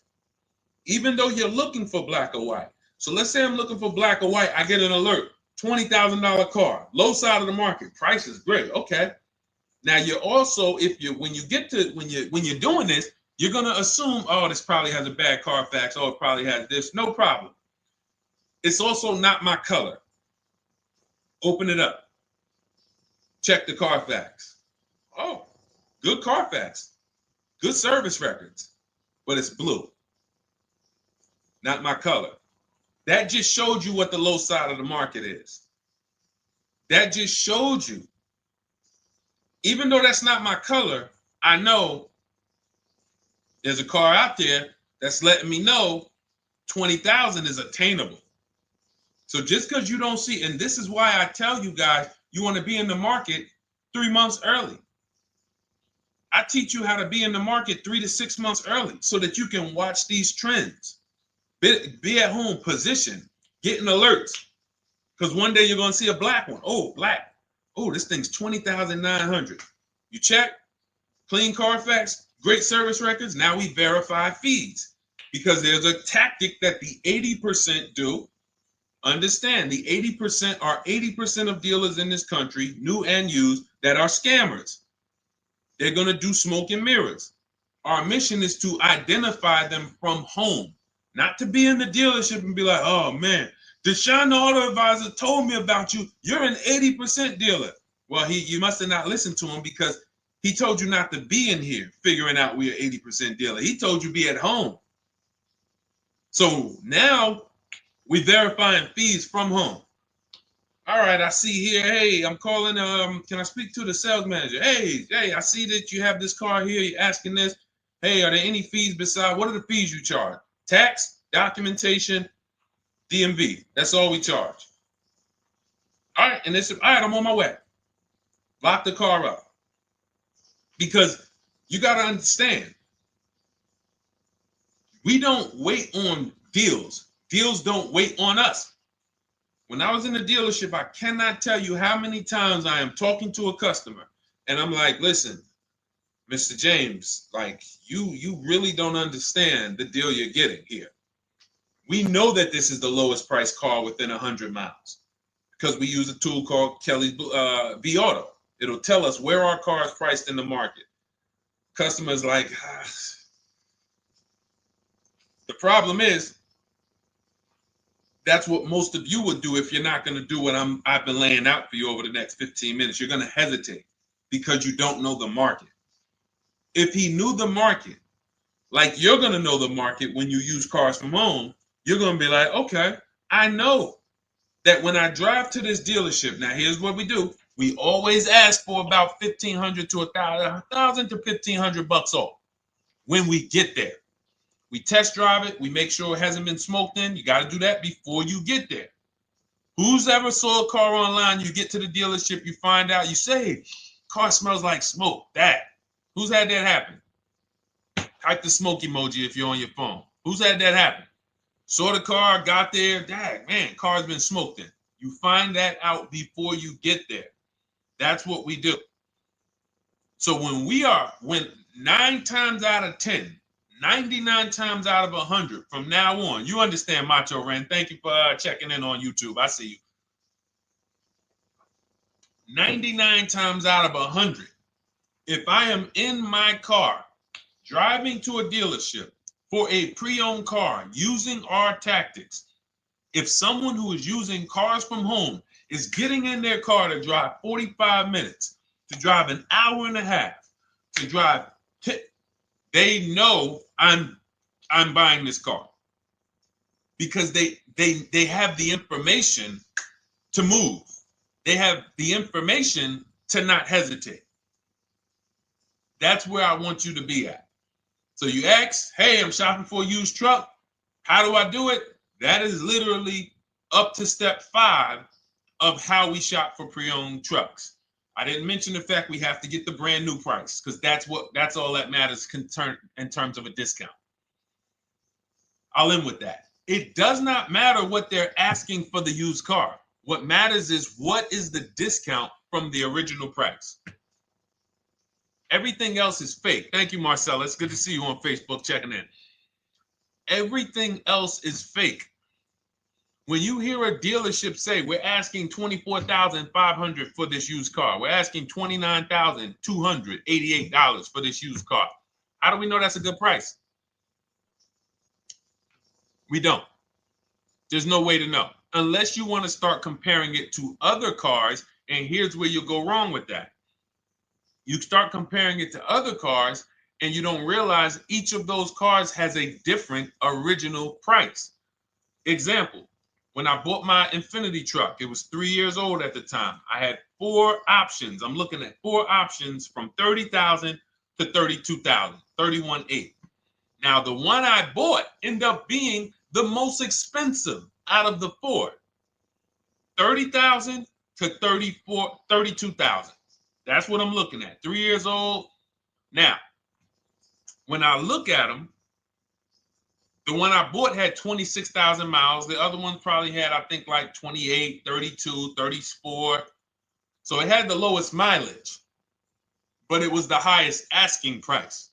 Even though you're looking for black or white. So let's say I'm looking for black or white. I get an alert. $20,000 car. Low side of the market. Price is great. Okay. Now you're also, when you're doing this, you're gonna assume, oh, this probably has a bad Carfax. Oh, it probably has this. No problem. It's also not my color. Open it up. Check the Carfax. Oh, good Carfax. Good service records. But it's blue. Not my color. That just showed you what the low side of the market is. That just showed you. Even though that's not my color, I know there's a car out there that's letting me know 20,000 is attainable. So just because you don't see, and this is why I tell you guys, you want to be in the market 3 months early. I teach you how to be in the market 3 to 6 months early so that you can watch these trends. Be at home, position, getting alerts. Because one day you're going to see a black one. Oh, black. Oh, this thing's 20,900. You check, clean Carfax, great service records. Now we verify fees because there's a tactic that the 80% do. Understand, the 80% are 80% of dealers in this country, new and used, that are scammers. They're going to do smoke and mirrors. Our mission is to identify them from home, not to be in the dealership and be like, oh man, Deshone the Auto Advisor told me about you. You're an 80% dealer. Well, you must have not listened to him because he told you not to be in here figuring out we're 80% dealer. He told you be at home. So now we verifying fees from home. All right, I see here, hey, I'm calling, can I speak to the sales manager? Hey, I see that you have this car here. You're asking this. Hey, are there any fees besides, what are the fees you charge? Tax, documentation, DMV. That's all we charge. All right, and all right, I'm on my way. Lock the car up. Because you got to understand, we don't wait on deals. Deals don't wait on us. When I was in the dealership, I cannot tell you how many times I am talking to a customer and I'm like, listen, Mr. James, like you really don't understand the deal you're getting here. We know that this is the lowest price car within 100 miles because we use a tool called Kelly's V Auto. It'll tell us where our car is priced in the market. Customers like, The problem is, that's what most of you would do if you're not going to do what I've been laying out for you over the next 15 minutes. You're going to hesitate because you don't know the market. If he knew the market, like you're going to know the market when you use cars from home, you're going to be like, okay, I know that when I drive to this dealership, now here's what we do. We always ask for about $1,500 to $1,000 to $1,500 off when we get there. We test drive it. We make sure it hasn't been smoked in. You got to do that before you get there. Who's ever saw a car online? You get to the dealership, you find out, you say, car smells like smoke. That. Who's had that happen? Type the smoke emoji if you're on your phone. Who's had that happen? Saw the car, got there, dang, man, car's been smoked in. You find that out before you get there. That's what we do. So when 9 times out of 10, 99 times out of 100 from now on, you understand, Macho Ren. Thank you for checking in on YouTube. I see you. 99 times out of 100, if I am in my car driving to a dealership for a pre-owned car using our tactics, if someone who is using cars from home is getting in their car to drive 45 minutes, to drive an hour and a half, to drive They know I'm buying this car because they have the information to move. They have the information to not hesitate. That's where I want you to be at. So you ask, hey, I'm shopping for a used truck. How do I do it? That is literally up to step 5 of how we shop for pre-owned trucks. I didn't mention the fact we have to get the brand new price because that's all that matters in terms of a discount. I'll end with that. It does not matter what they're asking for the used car. What matters is what is the discount from the original price. Everything else is fake. Thank you, Marcella. It's good to see you on Facebook checking in. Everything else is fake. When you hear a dealership say, we're asking $24,500 for this used car, we're asking $29,288 for this used car, how do we know that's a good price? We don't. There's no way to know unless you want to start comparing it to other cars. And here's where you'll go wrong with that. You start comparing it to other cars and you don't realize each of those cars has a different original price. Example, when I bought my Infinity truck, it was 3 years old at the time. I had 4 options. I'm looking at 4 options from $30,000 to $32,000, $31,800. Now, the one I bought ended up being the most expensive out of the 4. $30,000 to $32,000. That's what I'm looking at. 3 years old. Now, when I look at them, the one I bought had 26,000 miles. The other one probably had, I think, like 28, 32, 34. So it had the lowest mileage, but it was the highest asking price.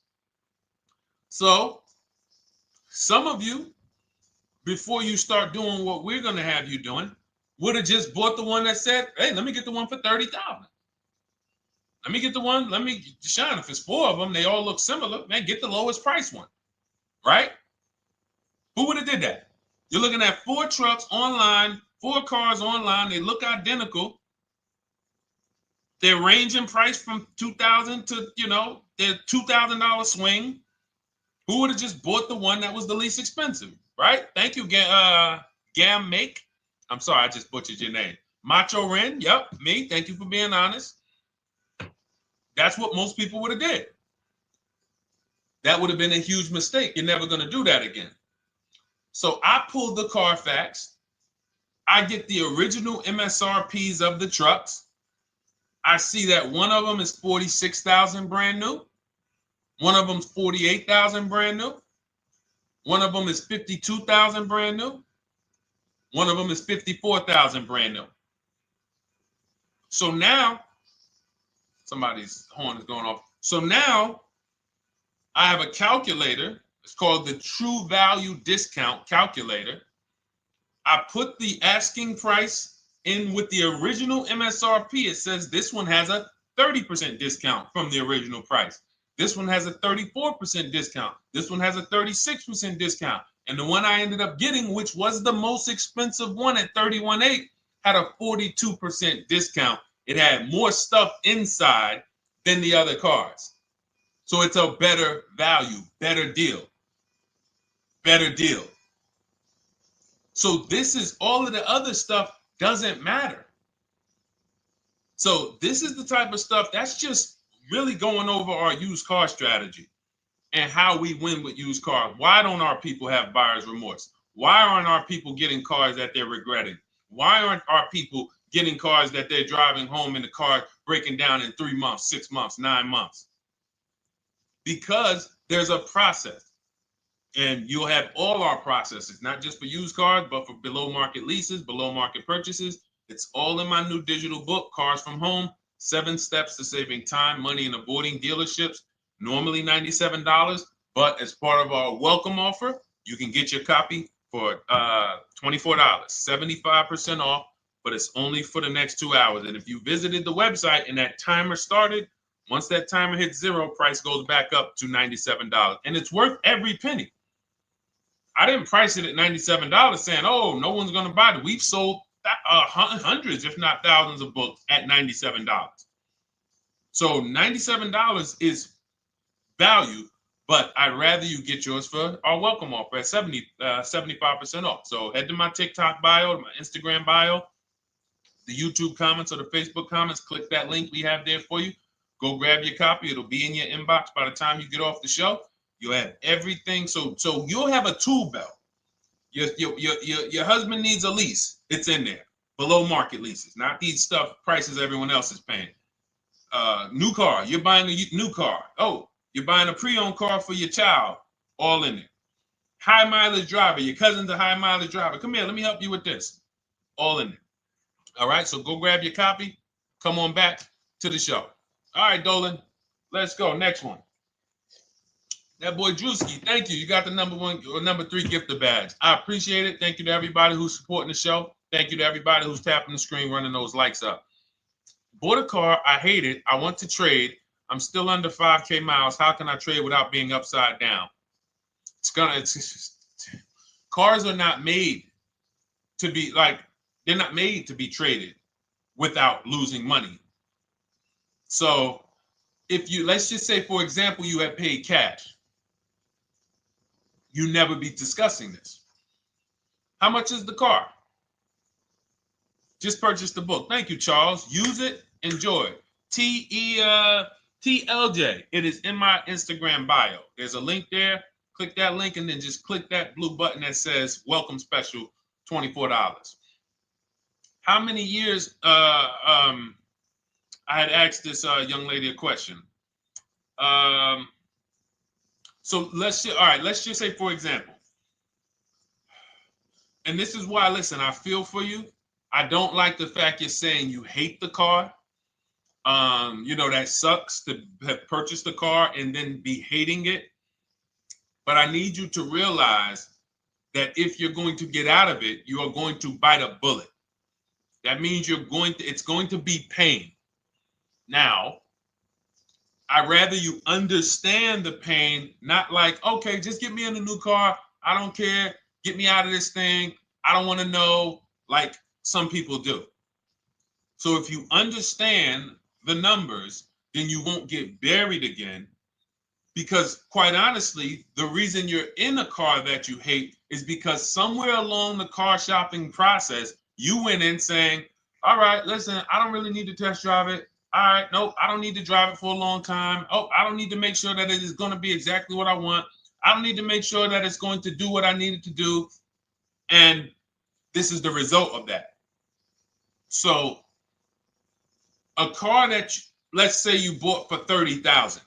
So some of you, before you start doing what we're going to have you doing, would have just bought the one that said, hey, let me get the one for $30,000. Let me get the one, Deshone, if it's 4 of them, they all look similar, man, get the lowest price one, right? Who would have did that? You're looking at 4 trucks online, 4 cars online. They look identical. They range in price from $2,000 to, their $2,000 swing. Who would have just bought the one that was the least expensive, right? Thank you, Gam Make. I'm sorry, I just butchered your name. Macho Ren, yep, me. Thank you for being honest. That's what most people would have did. That would have been a huge mistake. You're never going to do that again. So I pulled the Carfax. I get the original MSRPs of the trucks. I see that one of them is 46,000 brand new. One of them's 48,000 brand new. One of them is 52,000 brand new. One of them is 54,000 brand new. So now, somebody's horn is going off. So now I have a calculator. It's called the True Value Discount Calculator. I put the asking price in with the original MSRP. It says this one has a 30% discount from the original price. This one has a 34% discount. This one has a 36% discount. And the one I ended up getting, which was the most expensive one at $31,800, had a 42% discount. It had more stuff inside than the other cars. So it's a better value, better deal. Better deal. So this is all of the other stuff doesn't matter. So this is the type of stuff that's just really going over our used car strategy and how we win with used cars. Why don't our people have buyer's remorse? Why aren't our people getting cars that they're regretting? Why aren't our people getting cars that they're driving home in the car breaking down in 3 months, 6 months, 9 months? Because there's a process. And you'll have all our processes, not just for used cars, but for below market leases, below market purchases. It's all in my new digital book, Cars from Home, 7 Steps to Saving Time, Money, and Avoiding Dealerships. Normally $97, but as part of our welcome offer, you can get your copy for $24, 75% off, but it's only for the next 2 hours. And if you visited the website and that timer started, once that timer hits 0, price goes back up to $97. And it's worth every penny. I didn't price it at $97 saying, oh, no one's going to buy it. We've sold hundreds, if not thousands of books at $97. So $97 is value, But I'd rather you get yours for our welcome offer at 75% off. So head to my TikTok bio, my Instagram bio, the YouTube comments or the Facebook comments. Click that link we have there for you. Go grab your copy. It'll be in your inbox by the time you get off the show. You'll have everything. So you'll have a tool belt. Your husband needs a lease. It's in there. Below market leases, not these stuff prices everyone else is paying. New car. You're buying a new car. Oh, you're buying a pre-owned car for your child, all in there. High mileage driver, your cousin's a high mileage driver. Come here, let me help you with this. All in there. All right, so go grab your copy. Come on back to the show. All right, Dolan, let's go. Next one. That boy Drewski, thank you. You got the number 1 or number 3 gifter badge. I appreciate it. Thank you to everybody who's supporting the show. Thank you to everybody who's tapping the screen, running those likes up. Bought a car. I hate it. I want to trade. I'm still under 5K miles. How can I trade without being upside down? Cars are not made to be they're not made to be traded without losing money. So if you, let's just say, for example, you had paid cash, you never be discussing this. How much is the car? Just purchase the book. Thank you, Charles. Use it. Enjoy it. TLJ. It is in my Instagram bio. There's a link there. Click that link and then just click that blue button that says welcome special, $24. How many years? I had asked this young lady a question. So let's just say, for example, and this is why, listen, I feel for you. I don't like the fact you're saying you hate the car. That sucks to have purchased the car and then be hating it. But I need you to realize that if you're going to get out of it, you are going to bite a bullet. That means it's going to be pain. Now, I'd rather you understand the pain, not like, okay, just get me in a new car. I don't care. Get me out of this thing. I don't want to know, like some people do. So if you understand the numbers, then you won't get buried again. Because quite honestly, the reason you're in a car that you hate is because somewhere along the car shopping process, you went in saying, all right, listen, I don't really need to test drive it. All right, nope, I don't need to drive it for a long time. Oh, I don't need to make sure that it is going to be exactly what I want. I don't need to make sure that it's going to do what I need it to do. And this is the result of that. So a car that, let's say you bought for $30,000.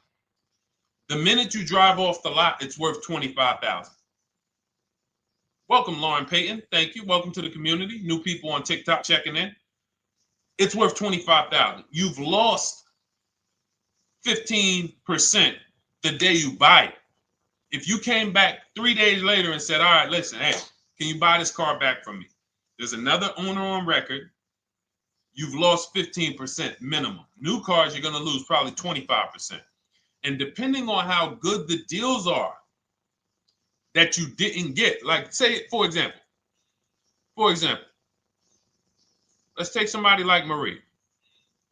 The minute you drive off the lot, it's worth $25,000. Welcome, Lauren Payton. Thank you. Welcome to the community. New people on TikTok checking in. It's worth $25,000. You've lost 15% the day you buy it. If you came back 3 days later and said, all right, listen, hey, can you buy this car back from me? There's another owner on record. You've lost 15% minimum. New cars, you're going to lose probably 25%. And depending on how good the deals are that you didn't get, like say, for example, let's take somebody like Marie.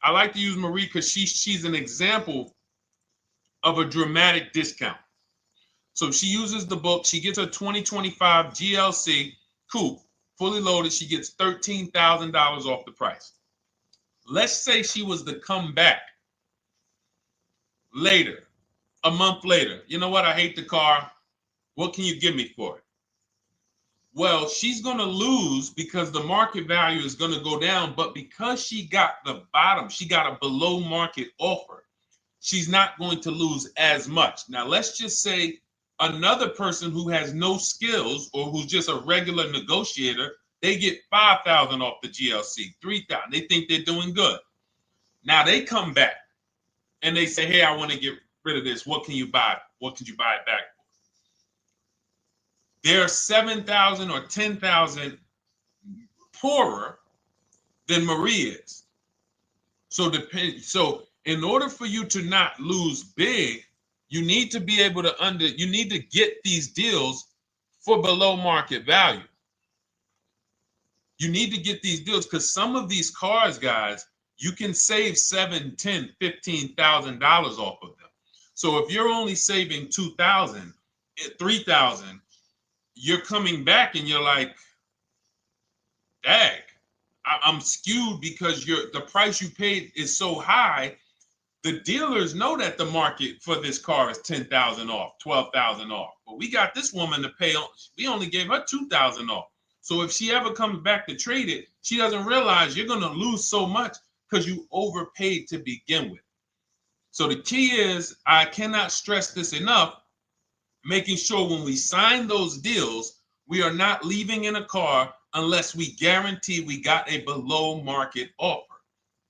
I like to use Marie because she's an example of a dramatic discount. So she uses the book. She gets her 2025 GLC coupe, fully loaded. She gets $13,000 off the price. Let's say she was to come back later, a month later. You know what? I hate the car. What can you give me for it? Well, she's going to lose because the market value is going to go down. But because she got the bottom, she got a below market offer, she's not going to lose as much. Now, let's just say another person who has no skills or who's just a regular negotiator, they get $5,000 off the GLC, $3,000. They think they're doing good. Now they come back and they say, hey, I want to get rid of this. What can you buy? What can you buy it back for? They're 7,000 or 10,000 poorer than Marie is. So in order for you to not lose big, you need to be able to you need to get these deals for below market value. You need to get these deals because some of these cars, guys, you can save $7,000, $10,000, $15,000 off of them. So if you're only saving 2,000, 3,000, you're coming back and you're like, dag, I'm skewed because the price you paid is so high. The dealers know that the market for this car is 10,000 off, 12,000 off. But we got this woman to pay, we only gave her 2,000 off. So if she ever comes back to trade it, she doesn't realize you're going to lose so much because you overpaid to begin with. So the key is, I cannot stress this enough, making sure when we sign those deals, we are not leaving in a car unless we guarantee we got a below market offer.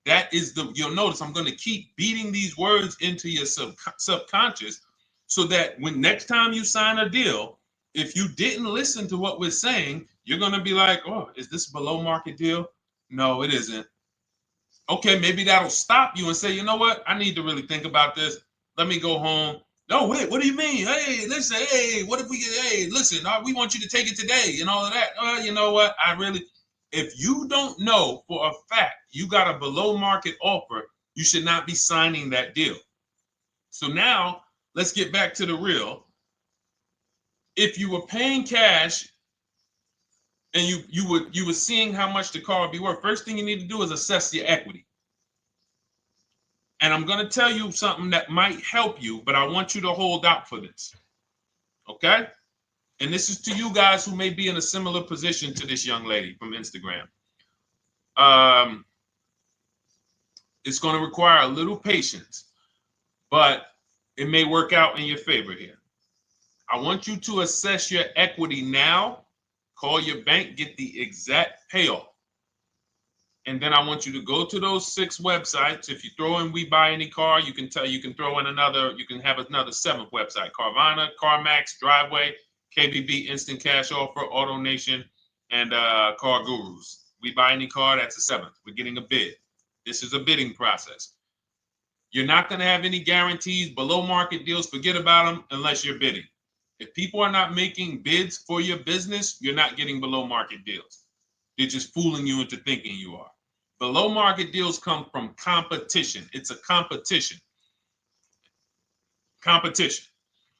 That is you'll notice I'm going to keep beating these words into your subconscious so that when next time you sign a deal, if you didn't listen to what we're saying, you're going to be like, oh, is this a below market deal? No, it isn't. Okay, maybe that'll stop you and say, you know what? I need to really think about this. Let me go home. No, wait, what do you mean? Hey, listen, hey, what if we get, hey, listen, we want you to take it today and all of that. You know what? If you don't know for a fact you got a below market offer, you should not be signing that deal. So now let's get back to the real. If you were paying cash and you were seeing how much the car would be worth, first thing you need to do is assess your equity. And I'm going to tell you something that might help you, but I want you to hold out for this. Okay? And this is to you guys who may be in a similar position to this young lady from Instagram. It's going to require a little patience, but it may work out in your favor here. I want you to assess your equity now, call your bank, get the exact payoff. And then I want you to go to those 6 websites. If you throw in We Buy Any Car, you can throw in you can have another 7th website: Carvana, CarMax, Driveway, KBB, Instant Cash Offer, AutoNation, and Car Gurus. We Buy Any Car, that's the 7th. We're getting a bid. This is a bidding process. You're not going to have any guarantees, below market deals, forget about them unless you're bidding. If people are not making bids for your business, you're not getting below market deals. They're just fooling you into thinking you are. Below market deals come from competition. It's a competition. Competition.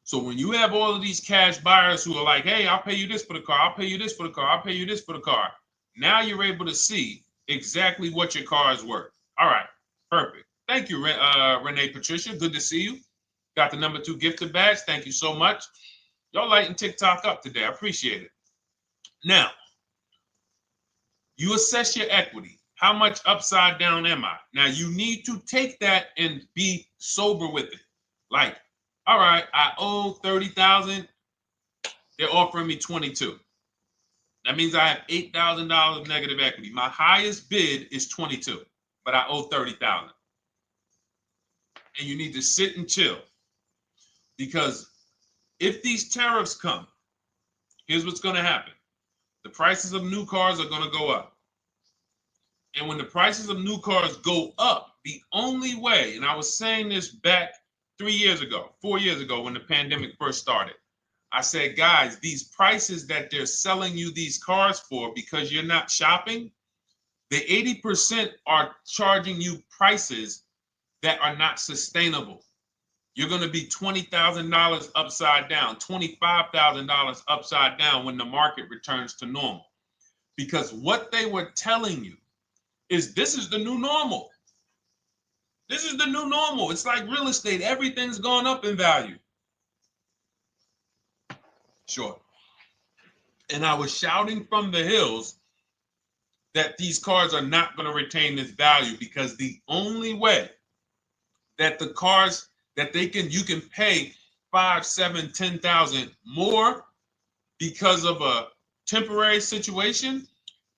So when you have all of these cash buyers who are like, hey, I'll pay you this for the car, I'll pay you this for the car, I'll pay you this for the car. Now you're able to see exactly what your car is worth. All right, perfect. Thank you, Renee Patricia. Good to see you. Got the number 2 gifted badge. Thank you so much. Y'all lighting TikTok up today. I appreciate it. Now, you assess your equity. How much upside down am I? Now, you need to take that and be sober with it. Like, all right, I owe 30,000. They're offering me 22. That means I have $8,000 negative equity. My highest bid is 22, but I owe 30,000. And you need to sit and chill, because if these tariffs come, here's what's going to happen. The prices of new cars are going to go up. And when the prices of new cars go up, the only way, and I was saying this back 4 years ago, when the pandemic first started, I said, guys, these prices that they're selling you these cars for because you're not shopping, the 80% are charging you prices that are not sustainable. You're going to be $20,000 upside down, $25,000 upside down when the market returns to normal. Because what they were telling you is this is the new normal. This is the new normal. It's like real estate. Everything's gone up in value. Sure. And I was shouting from the hills that these cars are not going to retain this value, because the only way that the cars that you can pay 5, 7, 10,000 more because of a temporary situation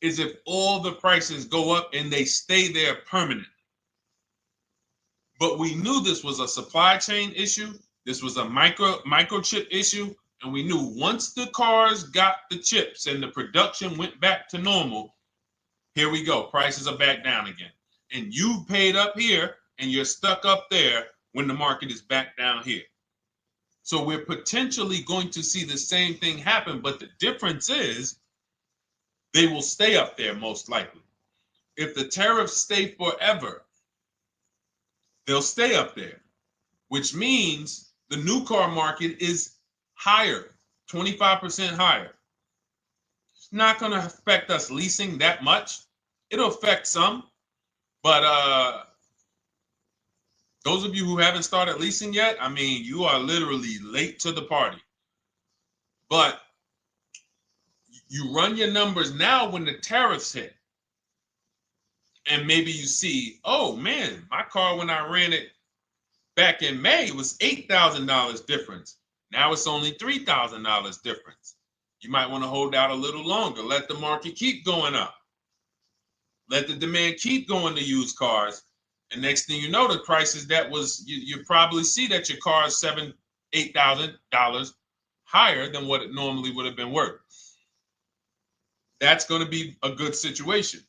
is if all the prices go up and they stay there permanently. But we knew this was a supply chain issue. This was a microchip issue. And we knew once the cars got the chips and the production went back to normal, here we go. Prices are back down again. And you paid up here and you're stuck up there when the market is back down here. So we're potentially going to see the same thing happen, but the difference is they will stay up there most likely. If the tariffs stay forever, they'll stay up there. which means the new car market is higher, 25% higher. It's not going to affect us leasing that much. It'll affect some, but those of you who haven't started leasing yet, I mean, you are literally late to the party. But you run your numbers now when the tariffs hit. And maybe you see, oh man, my car, when I ran it back in May, it was $8,000 difference. Now it's only $3,000 difference. You might want to hold out a little longer. Let the market keep going up. Let the demand keep going to used cars. And next thing you know, the prices that was, you probably see that your car is $7,000, $8,000 higher than what it normally would have been worth. That's going to be a good situation.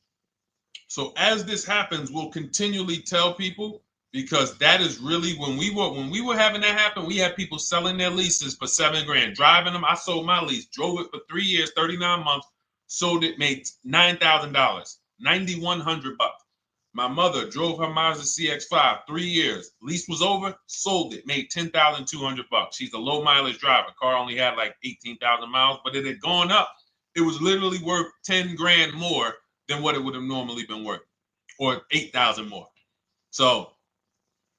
So as this happens, we'll continually tell people, because that is really when we were having that happen, we had people selling their leases for $7,000, driving them. I sold my lease, drove it for 3 years, 39 months, sold it, made $9,000, $9,100. My mother drove her Mazda CX-5, 3 years. Lease was over, sold it, made $10,200. She's a low mileage driver. Car only had like 18,000 miles, but it had gone up. It was literally worth $10,000 more than what it would have normally been worth, or 8,000 more. So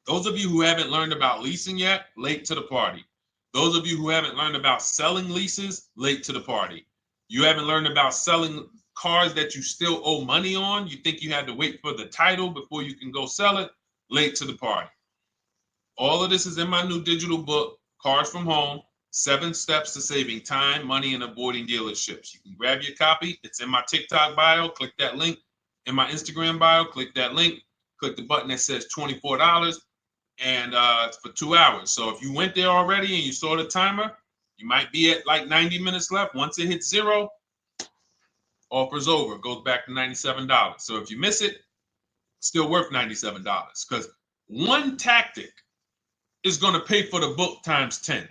those of you who haven't learned about leasing yet, late to the party. Those of you who haven't learned about selling leases, late to the party. You haven't learned about selling cars that you still owe money on. You think you had to wait for the title before you can go sell it, late to the party. All of this is in my new digital book, Cars from Home, 7 Steps to Saving Time, Money, and Avoiding Dealerships. You can grab your copy. It's in my TikTok bio. Click that link. In my Instagram bio, click that link. Click the button that says $24, and it's for 2 hours. So if you went there already and you saw the timer, you might be at like 90 minutes left. Once it hits 0, offer's over. It goes back to $97. So if you miss it, it's still worth $97, because one tactic is going to pay for the book times 10.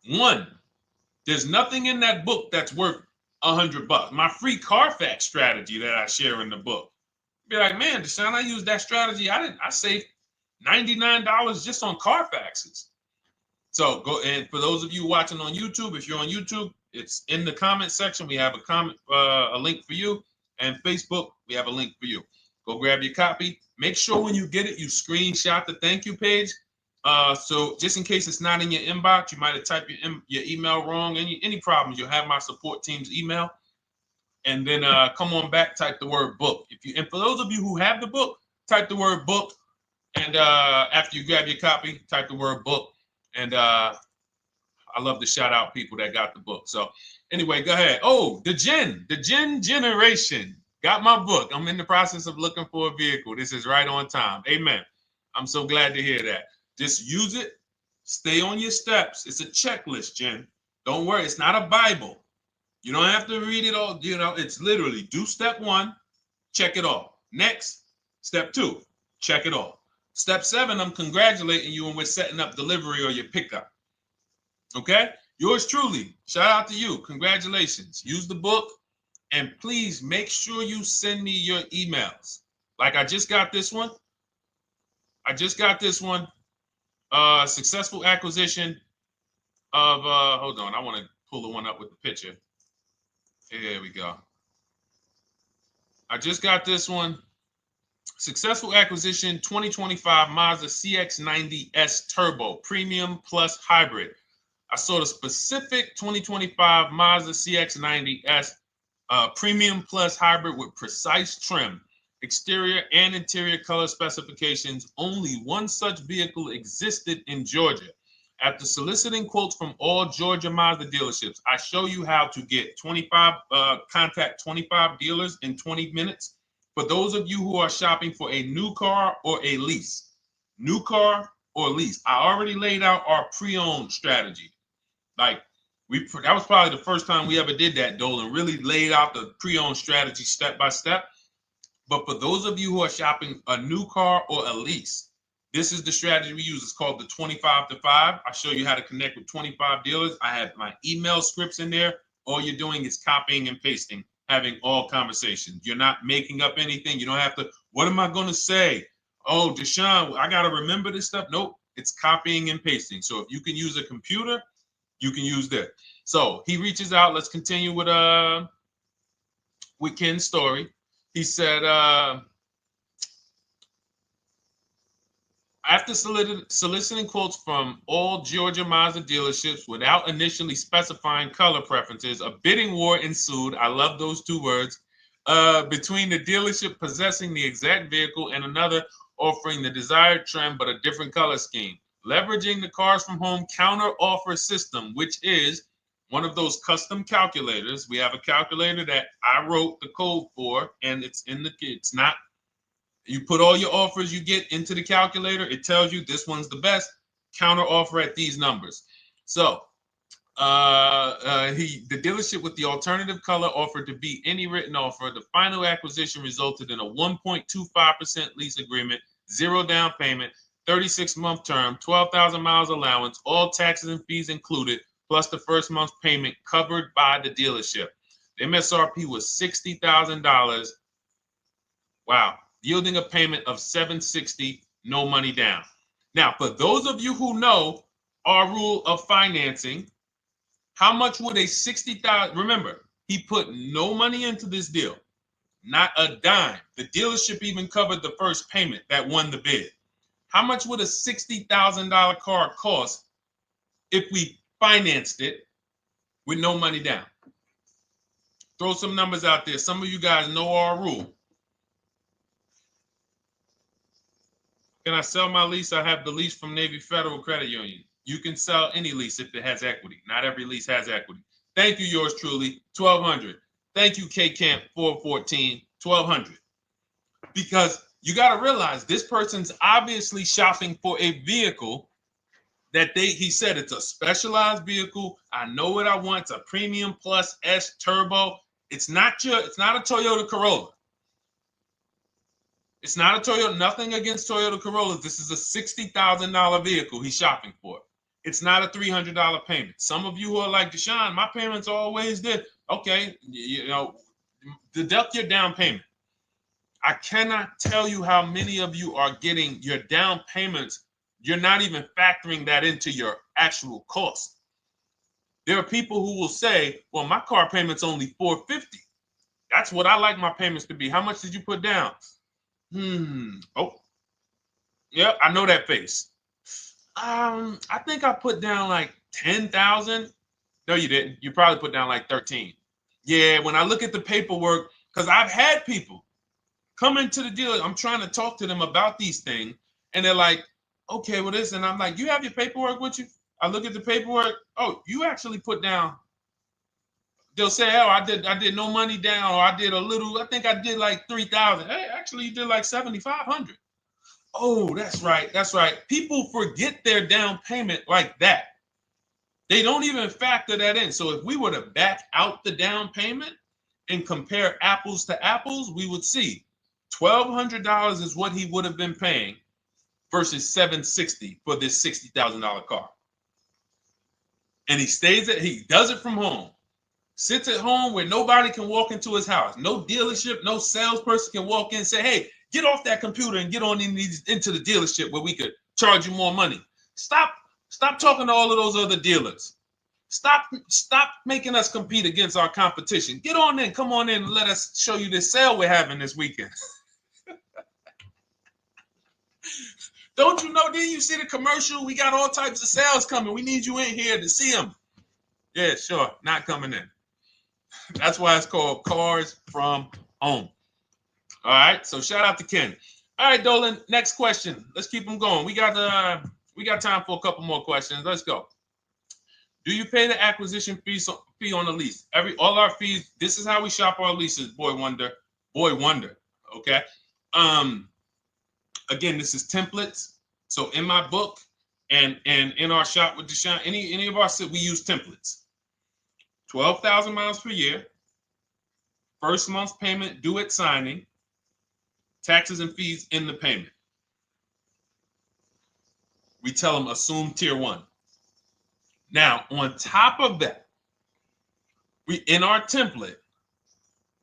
One, there's nothing in that book that's worth $100. My free Carfax strategy that I share in the book. Be like, man, Deshone, I used that strategy. I saved $99 just on Carfaxes. So go, and for those of you watching on YouTube, if you're on YouTube, it's in the comment section. We have a link for you, and Facebook, we have a link for you. Go grab your copy. Make sure when you get it, you screenshot the thank you page. So just in case it's not in your inbox, you might have typed your email wrong. Any problems, you'll have my support team's email. And then come on back, type the word book. And for those of you who have the book, type the word book. And after you grab your copy, type the word book. And I love to shout out people that got the book. So anyway, go ahead. Oh, the Gen Generation got my book. I'm in the process of looking for a vehicle. This is right on time. Amen. I'm so glad to hear that. Just use it. Stay on your steps. It's a checklist, Jen. Don't worry. It's not a Bible. You don't have to read it all. You know, it's literally do step 1, check it off. Next, step 2, check it off. Step 7, I'm congratulating you and we're setting up delivery or your pickup. Okay? Yours truly. Shout out to you. Congratulations. Use the book, and please make sure you send me your emails. Like I just got this one. Successful acquisition of, hold on. I want to pull the one up with the picture. Here we go. I just got this one. Successful acquisition 2025 Mazda CX-90S Turbo Premium Plus Hybrid. I saw the specific 2025 Mazda CX-90S Premium Plus Hybrid with precise trim, exterior and interior color specifications. Only one such vehicle existed in Georgia. After soliciting quotes from all Georgia Mazda dealerships, I show you how to get contact 25 dealers in 20 minutes. For those of you who are shopping for a new car or a lease, new car or lease, I already laid out our pre-owned strategy. Like that was probably the first time we ever did that, Dolan, really laid out the pre-owned strategy step by step. But for those of you who are shopping a new car or a lease, this is the strategy we use. It's called the 25 to 5. I show you how to connect with 25 dealers. I have my email scripts in there. All you're doing is copying and pasting, having all conversations. You're not making up anything. You don't have to, what am I going to say? Oh, Deshone, I got to remember this stuff. Nope, it's copying and pasting. So if you can use a computer, you can use that. So he reaches out. Let's continue with Ken's story. He said, after soliciting quotes from all Georgia Mazda dealerships without initially specifying color preferences, a bidding war ensued. I love those two words. Between the dealership possessing the exact vehicle and another offering the desired trim but a different color scheme. Leveraging the Cars from Home counter offer system, which is one of those custom calculators. We have a calculator that I wrote the code for, and it's not. You put all your offers you get into the calculator. It tells you this one's the best. Counter offer at these numbers. So the dealership with the alternative color offered to beat any written offer. The final acquisition resulted in a 1.25% lease agreement, 0 down payment, 36-month term, 12,000 miles allowance, all taxes and fees included, plus the first month's payment covered by the dealership. The MSRP was $60,000. Wow. Yielding a payment of $760, no money down. Now, for those of you who know our rule of financing, how much would a $60,000? Remember, he put no money into this deal, not a dime. The dealership even covered the first payment that won the bid. How much would a $60,000 car cost if we financed it with no money down? Throw some numbers out there. Some of you guys know our rule. Can I sell my lease? I have the lease from Navy Federal Credit Union. You can sell any lease if it has equity. Not every lease has equity. Thank you, yours truly, 1,200. Thank you, K-Camp 414, 1,200. Because you got to realize this person's obviously shopping for a vehicle that he said it's a specialized vehicle. I know what I want. It's a premium plus S turbo. It's not a Toyota Corolla. It's not a Toyota, nothing against Toyota Corollas. This is a $60,000 vehicle he's shopping for. It's not a $300 payment. Some of you who are like, Deshone, my payments are always there. Okay, deduct your down payment. I cannot tell you how many of you are getting your down payments. You're not even factoring that into your actual cost. There are people who will say, well, my car payment's only $450. That's what I like my payments to be. How much did you put down? Oh, yeah, I know that face. I think I put down like 10,000. No, you didn't. You probably put down like 13. Yeah, when I look at the paperwork, because I've had people come into the dealer. I'm trying to talk to them about these things, and they're like, okay, well, this, and I'm like, you have your paperwork with you? I look at the paperwork. Oh, you actually put down. They'll say, oh, I did no money down, or I did a little. I think I did like 3,000. Hey, actually, you did like 7,500. Oh, that's right. That's right. People forget their down payment like that. They don't even factor that in. So if we were to back out the down payment and compare apples to apples, we would see $1,200 is what he would have been paying versus $760 for this $60,000 car. And he does it from home. Sits at home where nobody can walk into his house. No dealership, no salesperson can walk in and say, hey, get off that computer and get on into the dealership where we could charge you more money. Stop talking to all of those other dealers. Stop making us compete against our competition. Get on in, come on in and let us show you this sale we're having this weekend. Don't you know, didn't you see the commercial? We got all types of sales coming. We need you in here to see them. Yeah, sure, not coming in. That's why it's called Cars from Home. All right, so shout out to Ken. All right, Dolan, next question. Let's keep them going. We got time for a couple more questions. Let's go. Do you pay the acquisition fee on the lease? All our fees. This is how we shop our leases. Boy wonder. Okay. Again, this is templates. So in my book and in our shop with Deshone, any of our we use templates. 12,000 miles per year. First month's payment due at signing. Taxes and fees in the payment. We tell them assume tier 1. Now, on top of that, in our template,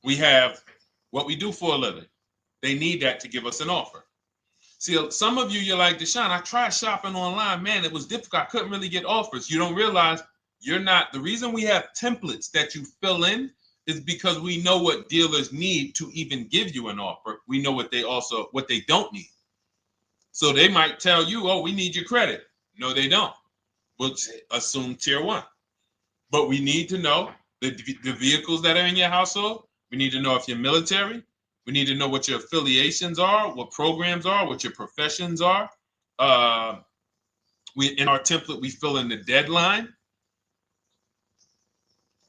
we have what we do for a living. They need that to give us an offer. See, some of you, you're like, Deshone, I tried shopping online. Man, it was difficult. I couldn't really get offers. You don't realize you're not. The reason we have templates that you fill in is because we know what dealers need to even give you an offer. We know what they don't need. So they might tell you, oh, we need your credit. No, they don't. We'll assume tier 1. But we need to know the vehicles that are in your household. We need to know if you're military. We need to know what your affiliations are, what programs are, what your professions are. In our template, we fill in the deadline.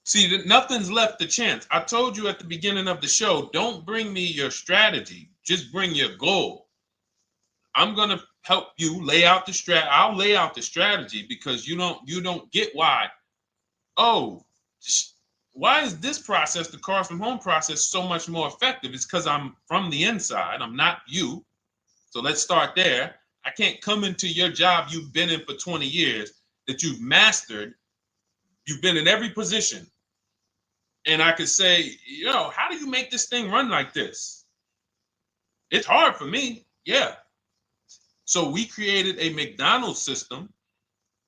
See, nothing's left to chance. I told you at the beginning of the show, don't bring me your strategy. Just bring your goal. I'm going to help you lay out the strat. I'll lay out the strategy because you don't get why. Oh, why is this process, the Cars from Home process, so much more effective? It's because I'm from the inside. I'm not you. So let's start there. I can't come into your job you've been in for 20 years that you've mastered. You've been in every position. And I could say, how do you make this thing run like this? It's hard for me. Yeah. So we created a McDonald's system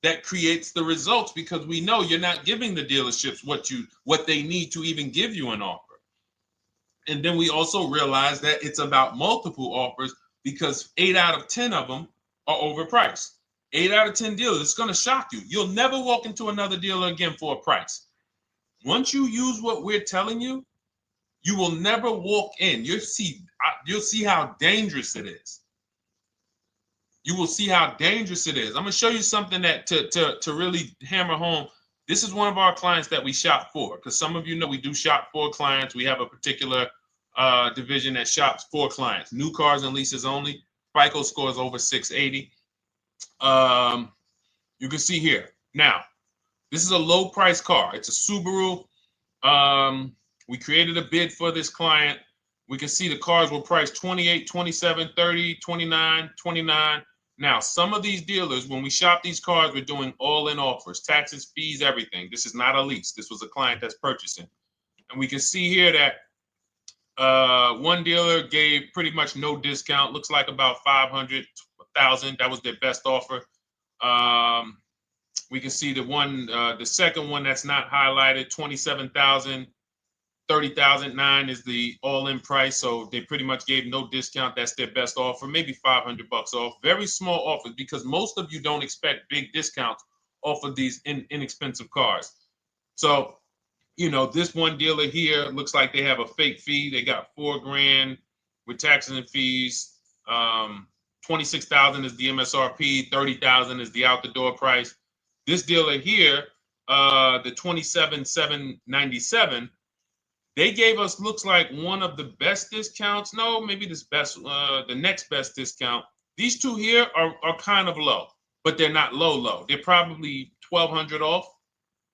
that creates the results because we know you're not giving the dealerships what they need to even give you an offer. And then we also realize that it's about multiple offers because 8 out of 10 of them are overpriced. 8 out of 10 dealers, it's going to shock you. You'll never walk into another dealer again for a price. Once you use what we're telling you, you will never walk in. You'll see how dangerous it is. You will see how dangerous it is. I'm going to show you something that to really hammer home. This is one of our clients that we shop for, because some of you know we do shop for clients. We have a particular division that shops for clients. New cars and leases only. FICO score is over 680. You can see here. Now, this is a low price car. It's a Subaru. We created a bid for this client. We can see the cars were priced 28, 27, 30, 29, 29. Now, some of these dealers, when we shop these cars, we're doing all-in offers, taxes, fees, everything. This is not a lease. This was a client that's purchasing. And we can see here that one dealer gave pretty much no discount. Looks like about 500, 1,000. That was their best offer. We can see the second one that's not highlighted, 27,000. 30,009 is the all-in price, so they pretty much gave no discount. That's their best offer, maybe $500 off. Very small offers because most of you don't expect big discounts off of these inexpensive cars. So, this one dealer here looks like they have a fake fee. They got $4,000 with taxes and fees. 26,000 is the MSRP. 30,000 is the out the door price. This dealer here, the 27,797. They gave us, looks like, one of the best discounts. No, maybe the next best discount. These two here are kind of low, but they're not low. They're probably 1,200 off,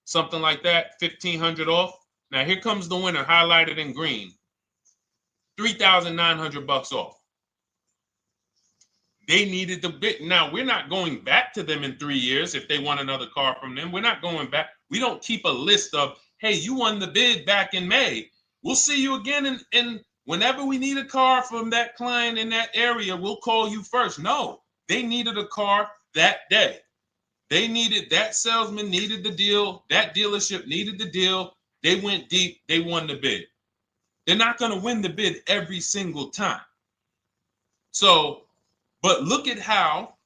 something like that, 1,500 off. Now here comes the winner, highlighted in green, 3,900 off. They needed the bid. Now we're not going back to them in 3 years if they want another car from them. We're not going back. We don't keep a list of, hey, you won the bid back in May. We'll see you again. And whenever we need a car from that client in that area, we'll call you first. No, they needed a car that day. That salesman needed the deal. That dealership needed the deal. They went deep. They won the bid. They're not going to win the bid every single time. So, but look at how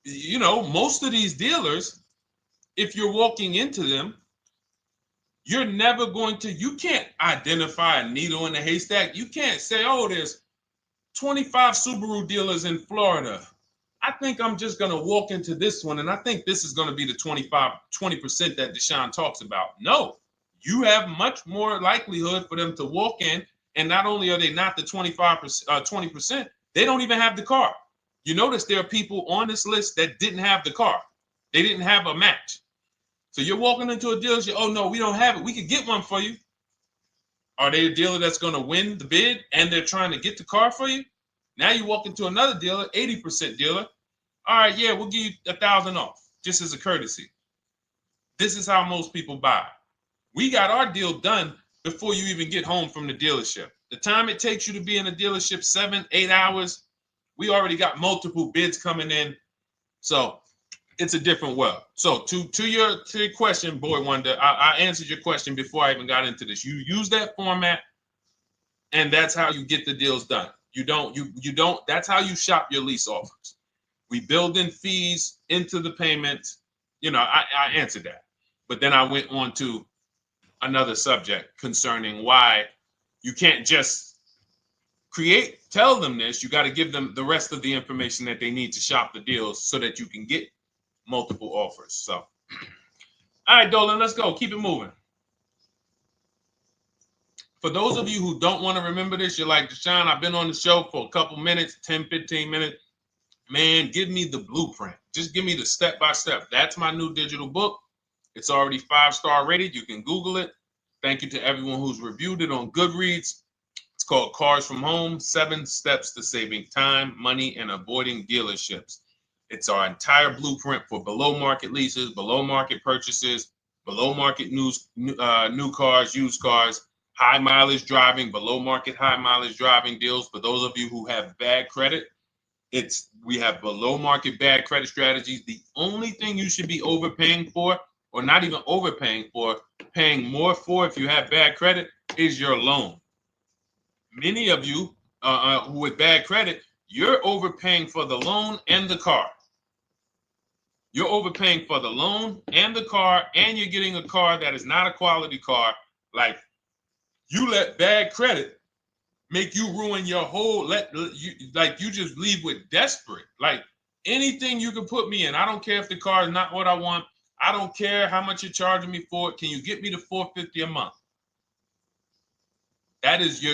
most of these dealers, if you're walking into them, you're never you can't identify a needle in a haystack. You can't say, oh, there's 25 Subaru dealers in Florida. I think I'm just going to walk into this one, and I think this is going to be the 20% that Deshone talks about. No, you have much more likelihood for them to walk in, and not only are they not the 20%, they don't even have the car. You notice there are people on this list that didn't have the car. They didn't have a match. So you're walking into a dealership, oh, no, we don't have it. We could get one for you. Are they a dealer that's going to win the bid and they're trying to get the car for you? Now you walk into another dealer, 80% dealer. All right, yeah, we'll give you 1,000 off, just as a courtesy. This is how most people buy. We got our deal done before you even get home from the dealership. The time it takes you to be in a dealership, 7-8 hours, we already got multiple bids coming in. So it's a different world. So to your question, Boy Wonder, I answered your question before I even got into this. You use that format, and that's how you get the deals done. You don't, that's how you shop your lease offers. We build in fees into the payments. I answered that. But then I went on to another subject concerning why you can't just tell them this. You got to give them the rest of the information that they need to shop the deals so that you can get multiple offers. So, all right, Dolan, let's go. Keep it moving. For those of you who don't want to remember this, you're like, Deshone, I've been on the show for a couple minutes, 10, 15 minutes. Man, give me the blueprint. Just give me the step-by-step. That's my new digital book. It's already 5-star rated. You can Google it. Thank you to everyone who's reviewed it on Goodreads. It's called Cars from Home, 7 Steps to Saving Time, Money, and Avoiding Dealerships. It's our entire blueprint for below-market leases, below-market purchases, below-market new cars, used cars, high mileage driving, below market high mileage driving deals. For those of you who have bad credit, we have below market bad credit strategies. The only thing you should be overpaying for, or not even overpaying for, paying more for if you have bad credit, is your loan. Many of you with bad credit, you're overpaying for the loan and the car. You're overpaying for the loan and the car, and you're getting a car that is not a quality car. Like, you let bad credit make you ruin your whole, you just leave with desperate. Like, anything you can put me in. I don't care if the car is not what I want. I don't care how much you're charging me for it. Can you get me to $450 a month? That is you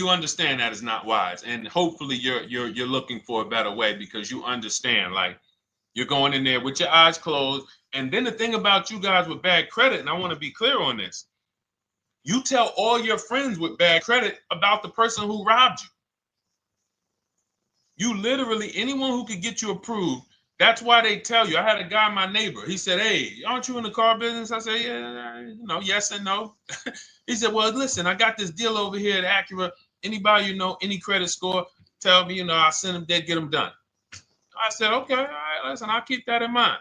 understand that is not wise. And hopefully you're looking for a better way, because you understand, like, you're going in there with your eyes closed. And then the thing about you guys with bad credit, and I want to be clear on this, you tell all your friends with bad credit about the person who robbed you. You literally, anyone who could get you approved, that's why they tell you. I had a guy, my neighbor, he said, hey, aren't you in the car business? I said, yeah, yes and no. He said, well, listen, I got this deal over here at Acura. Anybody any credit score, tell me, I'll send them there, get them done. I said, okay, all right, listen, I'll keep that in mind.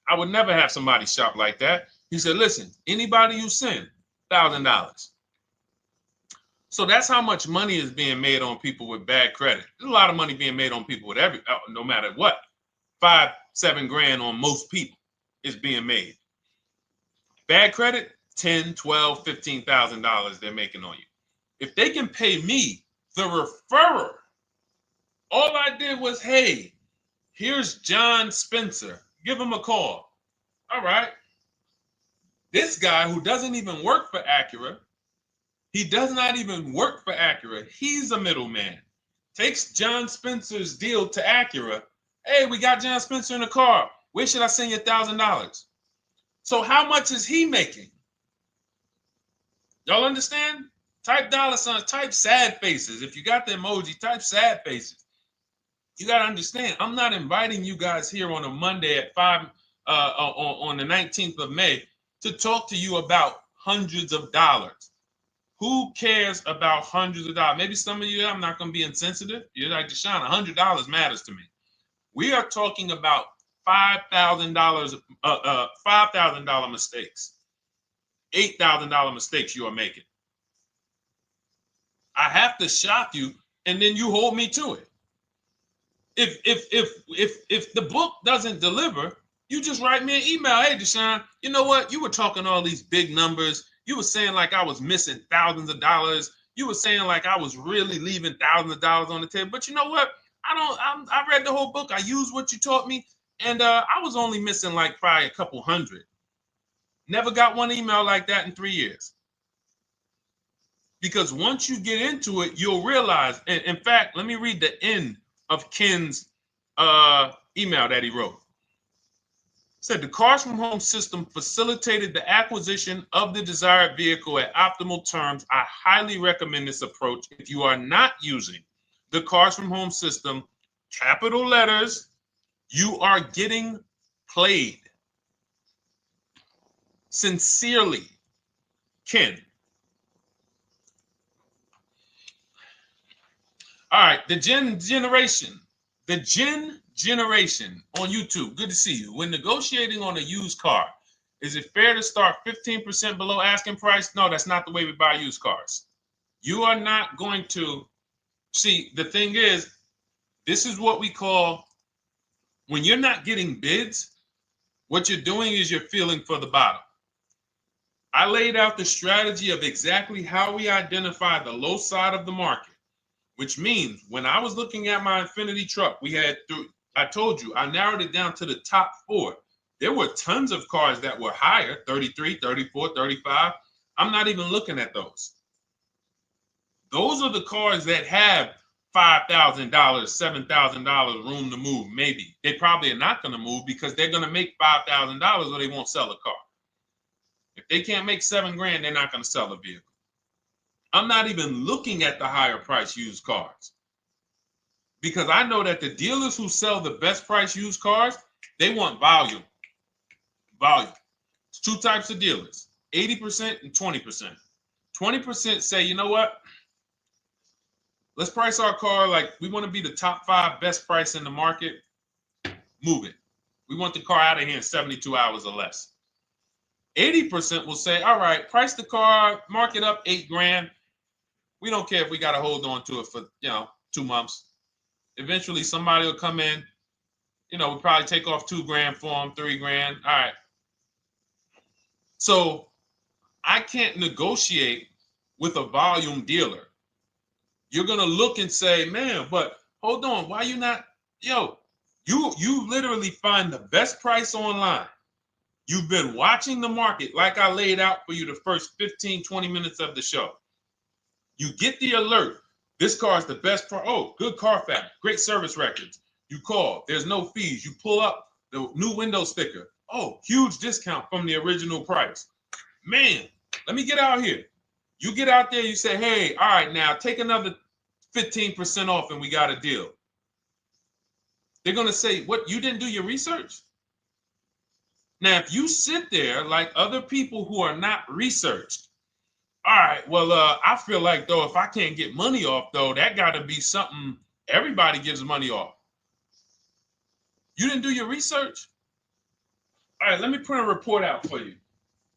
I would never have somebody shop like that. He said, listen, anybody you send, $1,000. So that's how much money is being made on people with bad credit. There's a lot of money being made on people with no matter what. 5-7 grand on most people is being made. Bad credit, $10,000, $12,000, $15,000 they're making on you. If they can pay me, the referrer, all I did was, hey, here's John Spencer. Give him a call. All right. This guy who doesn't even work for Acura, he does not even work for Acura. He's a middleman. Takes John Spencer's deal to Acura. Hey, we got John Spencer in the car. Where should I send you $1,000? So how much is he making? Y'all understand? Type $signs, type sad faces. If you got the emoji, type sad faces. You got to understand, I'm not inviting you guys here on a Monday at 5 on the 19th of May to talk to you about hundreds of dollars. Who cares about hundreds of dollars? Maybe some of you, I'm not going to be insensitive. You're like, Deshone, $100 matters to me. We are talking about $5,000 mistakes, $8,000 mistakes you are making. I have to shock you, and then you hold me to it. If the book doesn't deliver, you just write me an email. Hey, Deshone, you know what? You were talking all these big numbers. You were saying like I was missing thousands of dollars. You were saying like I was really leaving thousands of dollars on the table. But you know what? I read the whole book. I used what you taught me. And I was only missing like probably a couple hundred. Never got one email like that in 3 years. Because once you get into it, you'll realize. And in fact, let me read the end of Ken's email that he wrote. It said, the Cars from Home system facilitated the acquisition of the desired vehicle at optimal terms. I highly recommend this approach. If you are not using the Cars from Home system, capital letters, you are getting played. Sincerely, Ken. All right, the Gen Generation on YouTube. Good to see you. When negotiating on a used car, is it fair to start 15% below asking price? No, that's not the way we buy used cars. You are not going to see. The thing is, this is what we call, when you're not getting bids, what you're doing is you're feeling for the bottom. I laid out the strategy of exactly how we identify the low side of the market, which means when I was looking at my Infinity truck, I told you, I narrowed it down to the top 4. There were tons of cars that were higher, 33, 34, 35. I'm not even looking at those. Those are the cars that have $5,000, $7,000 room to move. Maybe they probably are not going to move because they're going to make $5,000 or they won't sell a car. If they can't make $7,000, they're not going to sell a vehicle. I'm not even looking at the higher price used cars because I know that the dealers who sell the best price used cars, they want volume. Volume. It's 2 types of dealers, 80% and 20%. 20% say, you know what? Let's price our car like we want to be the top 5 best price in the market. Move it. We want the car out of here in 72 hours or less. 80% will say, all right, price the car, mark it up $8,000. We don't care if we got to hold on to it for, 2 months. Eventually somebody will come in, we'll probably take off $2,000 for them, $3,000. All right. So I can't negotiate with a volume dealer. You're going to look and say, man, but hold on, why you not, you literally find the best price online. You've been watching the market like I laid out for you the first 15, 20 minutes of the show. You get the alert. This car is the best price. Oh, good Carfax, great service records. You call, there's no fees. You pull up the new window sticker. Oh, huge discount from the original price. Man, let me get out here. You get out there, you say, hey, all right, now take another 15% off and we got a deal. They're going to say, what, you didn't do your research? Now, if you sit there like other people who are not researched, all right, well, I feel like, though, if I can't get money off, though, that got to be something everybody gives money off. You didn't do your research? All right, let me print a report out for you.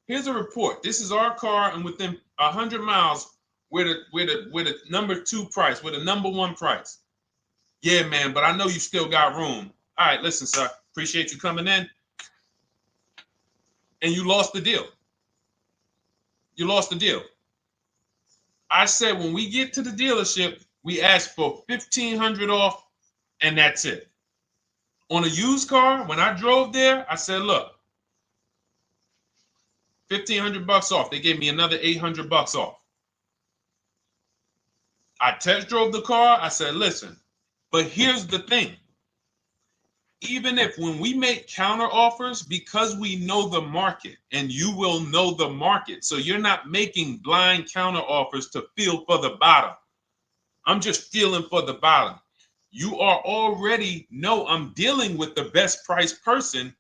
Here's a report. This is our car, and within 100 miles, we're the number 2 price, we're the number 1 price. Yeah, man, but I know you still got room. All right, listen, sir, appreciate you coming in. And you lost the deal. You lost the deal. I said when we get to the dealership, we ask for $1,500 off, and that's it. On a used car, when I drove there, I said, look, $1,500 off. They gave me another $800 off. I test drove the car. I said, listen, but here's the thing. Even if when we make counter offers, because we know the market, and you will know the market, so you're not making blind counter offers to feel for the bottom. I'm just feeling for the bottom. You are already know I'm dealing with the best price person.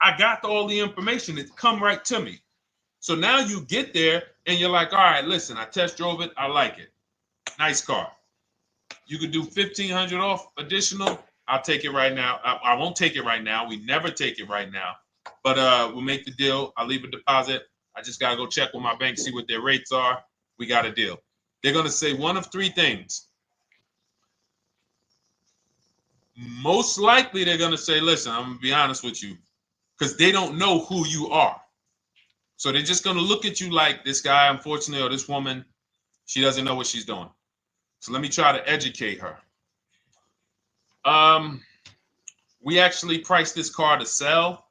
I got all the information. It's come right to me. So now you get there and you're like, all right, listen, I test drove it. I like it. Nice car. You could do $1,500 off additional. I'll take it right now. I won't take it right now. We never take it right now. But we'll make the deal. I'll leave a deposit. I just got to go check with my bank, see what their rates are. We got a deal. They're going to say one of 3 things. Most likely, they're going to say, listen, I'm going to be honest with you, because they don't know who you are. So they're just going to look at you like this guy, unfortunately, or this woman, she doesn't know what she's doing. So let me try to educate her. We actually priced this car to sell.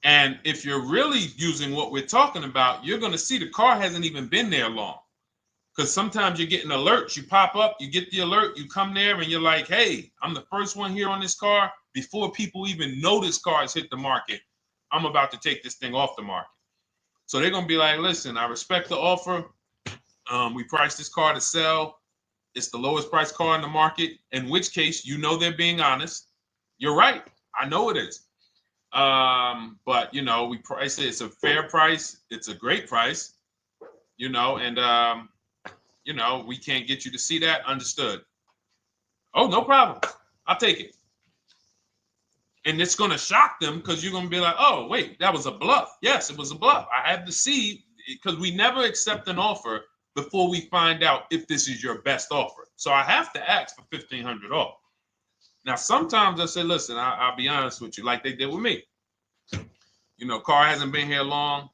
And if you're really using what we're talking about, you're going to see the car hasn't even been there long. Because sometimes you're getting alerts. You pop up, you get the alert, you come there, and you're like, hey, I'm the first one here on this car. Before people even know this car has hit the market, I'm about to take this thing off the market. So they're going to be like, listen, I respect the offer. We priced this car to sell. It's the lowest price car in the market, in which case, they're being honest. You're right. I know it is. But, we price it. It's a fair price. It's a great price, and, you know, we can't get you to see that. Understood. Oh, no problem. I'll take it. And it's going to shock them because you're going to be like, oh, wait, that was a bluff. Yes, it was a bluff. I had to see, because we never accept an offer before we find out if this is your best offer. So I have to ask for $1,500 off. Now, sometimes I say, listen, I'll be honest with you, like they did with me. You know, car hasn't been here long.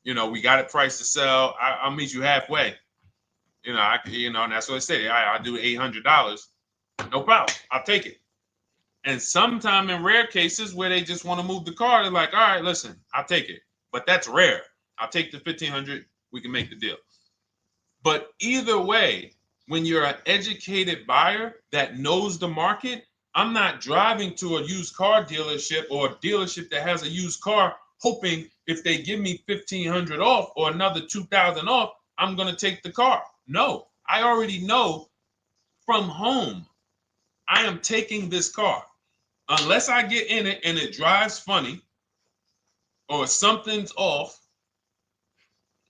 You know, we got it priced to sell. I'll meet you halfway. You know, and that's what I say. I do $800. No problem. I'll take it. And sometime in rare cases where they just want to move the car, they're like, all right, listen, I'll take it. But that's rare. I'll take the $1,500. We can make the deal. But either way, when you're an educated buyer that knows the market, I'm not driving to a used car dealership or a dealership that has a used car hoping if they give me $1,500 off or another $2,000 off, I'm going to take the car. No, I already know from home I am taking this car. Unless I get in it and it drives funny or something's off,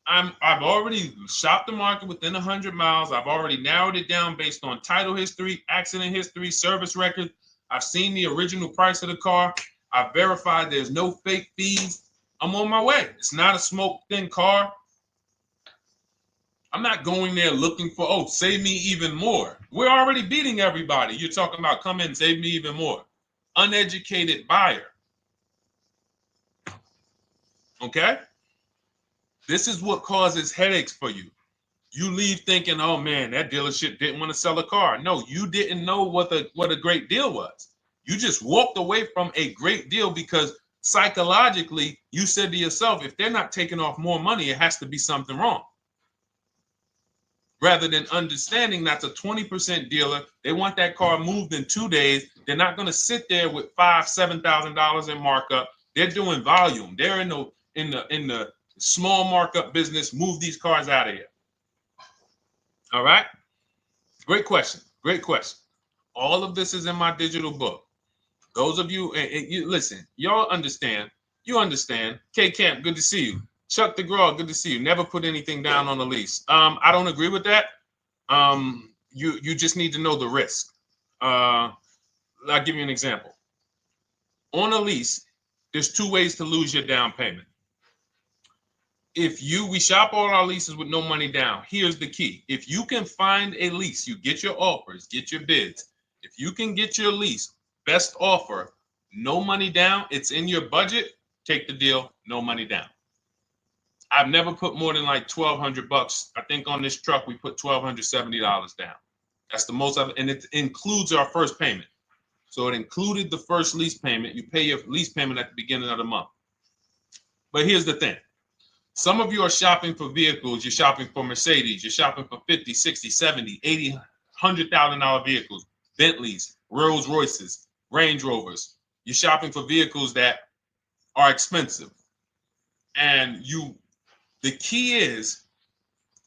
I've already shopped the market within 100 miles. I've already narrowed it down based on title history, accident history, service record. I've seen the original price of the car. I've verified there's no fake fees. I'm on my way. It's not a smoke thin car. I'm not going there looking for, oh, save me even more. We're already beating everybody. You're talking about come in, save me even more. Uneducated buyer. Okay? This is what causes headaches for you. You leave thinking, oh man, that dealership didn't want to sell a car. No, you didn't know what a great deal was. You just walked away from a great deal because psychologically you said to yourself, if they're not taking off more money, it has to be something wrong. Rather than understanding that's a 20% dealer, they want that car moved in 2 days. They're not going to sit there with $5,000, $7,000 in markup. They're doing volume. They're in the small markup business. Move these cars out of here. All right. Great question. Great question. All of this is in my digital book. Those of you, and you listen, y'all understand. You understand. K Camp, good to see you. Chuck DeGraw, good to see you. Never put anything down on a lease. I don't agree with that. You just need to know the risk. I'll give you an example. On a lease, there's 2 ways to lose your down payment. We shop all our leases with no money down. Here's the key. If you can find a lease, you get your offers, get your bids. If you can get your lease, best offer, no money down, it's in your budget, take the deal, no money down. I've never put more than like $1,200. I think on this truck, we put $1,270 down. That's the most, and it includes our first payment. So it included the first lease payment. You pay your lease payment at the beginning of the month. But here's the thing. Some of you are shopping for vehicles. You're shopping for Mercedes. You're shopping for 50, 60, 70, 80, $100,000 vehicles, Bentleys, Rolls Royces, Range Rovers. You're shopping for vehicles that are expensive. And the key is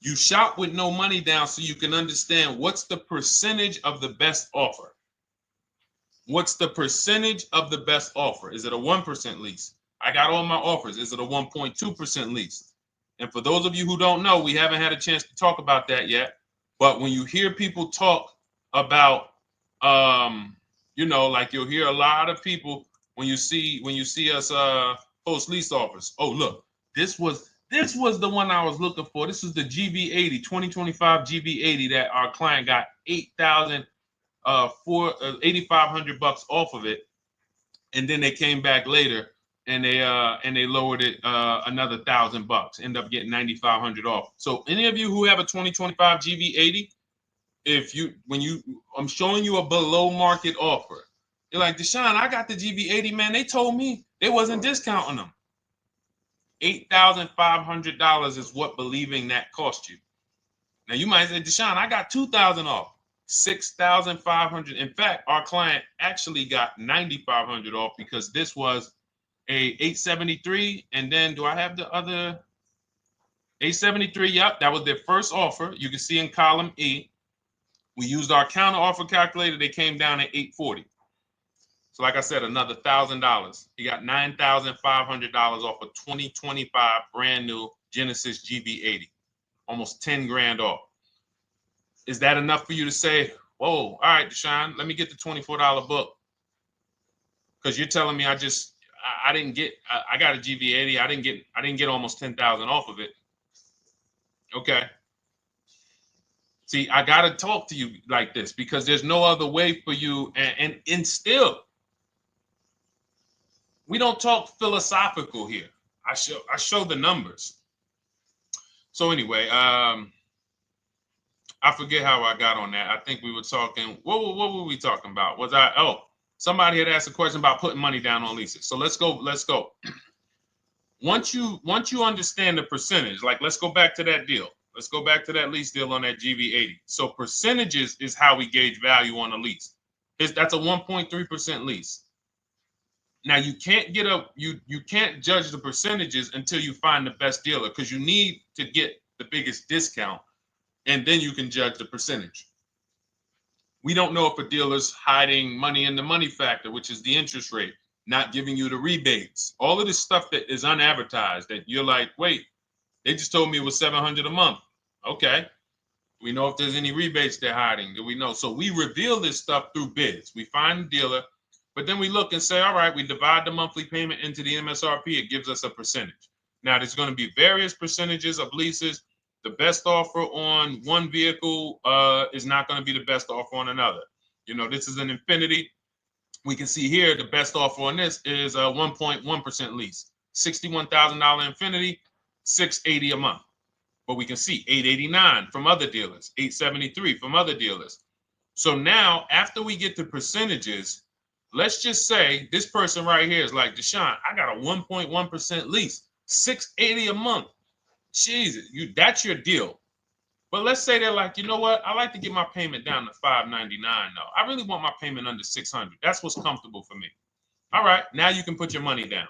you shop with no money down so you can understand what's the percentage of the best offer. What's the percentage of the best offer? Is it a 1% lease? I got all my offers. Is it a 1.2% lease? And for those of you who don't know, we haven't had a chance to talk about that yet. But when you hear people talk about, like you'll hear a lot of people when you see us post lease offers. Oh, look, this was the one I was looking for. This is the GV80, 2025 GV80 that our client got $8,500 off of it, and then they came back later and they lowered it another $1,000. End up getting $9,500 off. So any of you who have a 2025 GV80, I'm showing you a below market offer. You're like, Deshone, I got the GV80, man. They told me they wasn't discounting them. $8,500 is what believing that cost you. Now you might say, Deshone, I got $2,000 off. $6,500. In fact, our client actually got $9,500 off because this was a 873. And then do I have the other 873? Yep, that was their first offer. You can see in column E. We used our counter offer calculator. They came down at 840. So like I said, another $1,000. He got $9,500 off a 2025 brand new Genesis GV80. almost 10 grand off. Is that enough for you to say, whoa, all right, Deshone, let me get the $24 book? Because you're telling me I didn't get, I got a GV80. I didn't get almost 10,000 off of it. Okay. See, I got to talk to you like this because there's no other way for you. And still, we don't talk philosophical here. I show the numbers. So anyway, I forget how I got on that. I think we were talking, what were we talking about? Somebody had asked a question about putting money down on leases. So let's go. Once you understand the percentage, like let's go back to that deal. Let's go back to that lease deal on that GV80. So percentages is how we gauge value on a lease. That's a 1.3% lease. Now you can't you can't judge the percentages until you find the best dealer, because you need to get the biggest discount, and then you can judge the percentage. We don't know if a dealer's hiding money in the money factor, which is the interest rate, not giving you the rebates, all of this stuff that is unadvertised that you're like, wait, they just told me it was $700 a month. Okay. We know if there's any rebates they're hiding. Do we know? So we reveal this stuff through bids. We find the dealer, but then we look and say, all right, we divide the monthly payment into the MSRP. It gives us a percentage. Now, there's going to be various percentages of leases. The best offer on one vehicle is not going to be the best offer on another. You know, this is an Infinity. We can see here the best offer on this is a 1.1% lease. $61,000 Infinity, $680 a month. But we can see $889 from other dealers, $873 from other dealers. So now, after we get the percentages, let's just say this person right here is like, Deshone, I got a 1.1% lease, $680 a month. Jesus, that's your deal. But let's say they're like, you know what? I like to get my payment down to $599 though. I really want my payment under $600. That's what's comfortable for me. All right, now you can put your money down.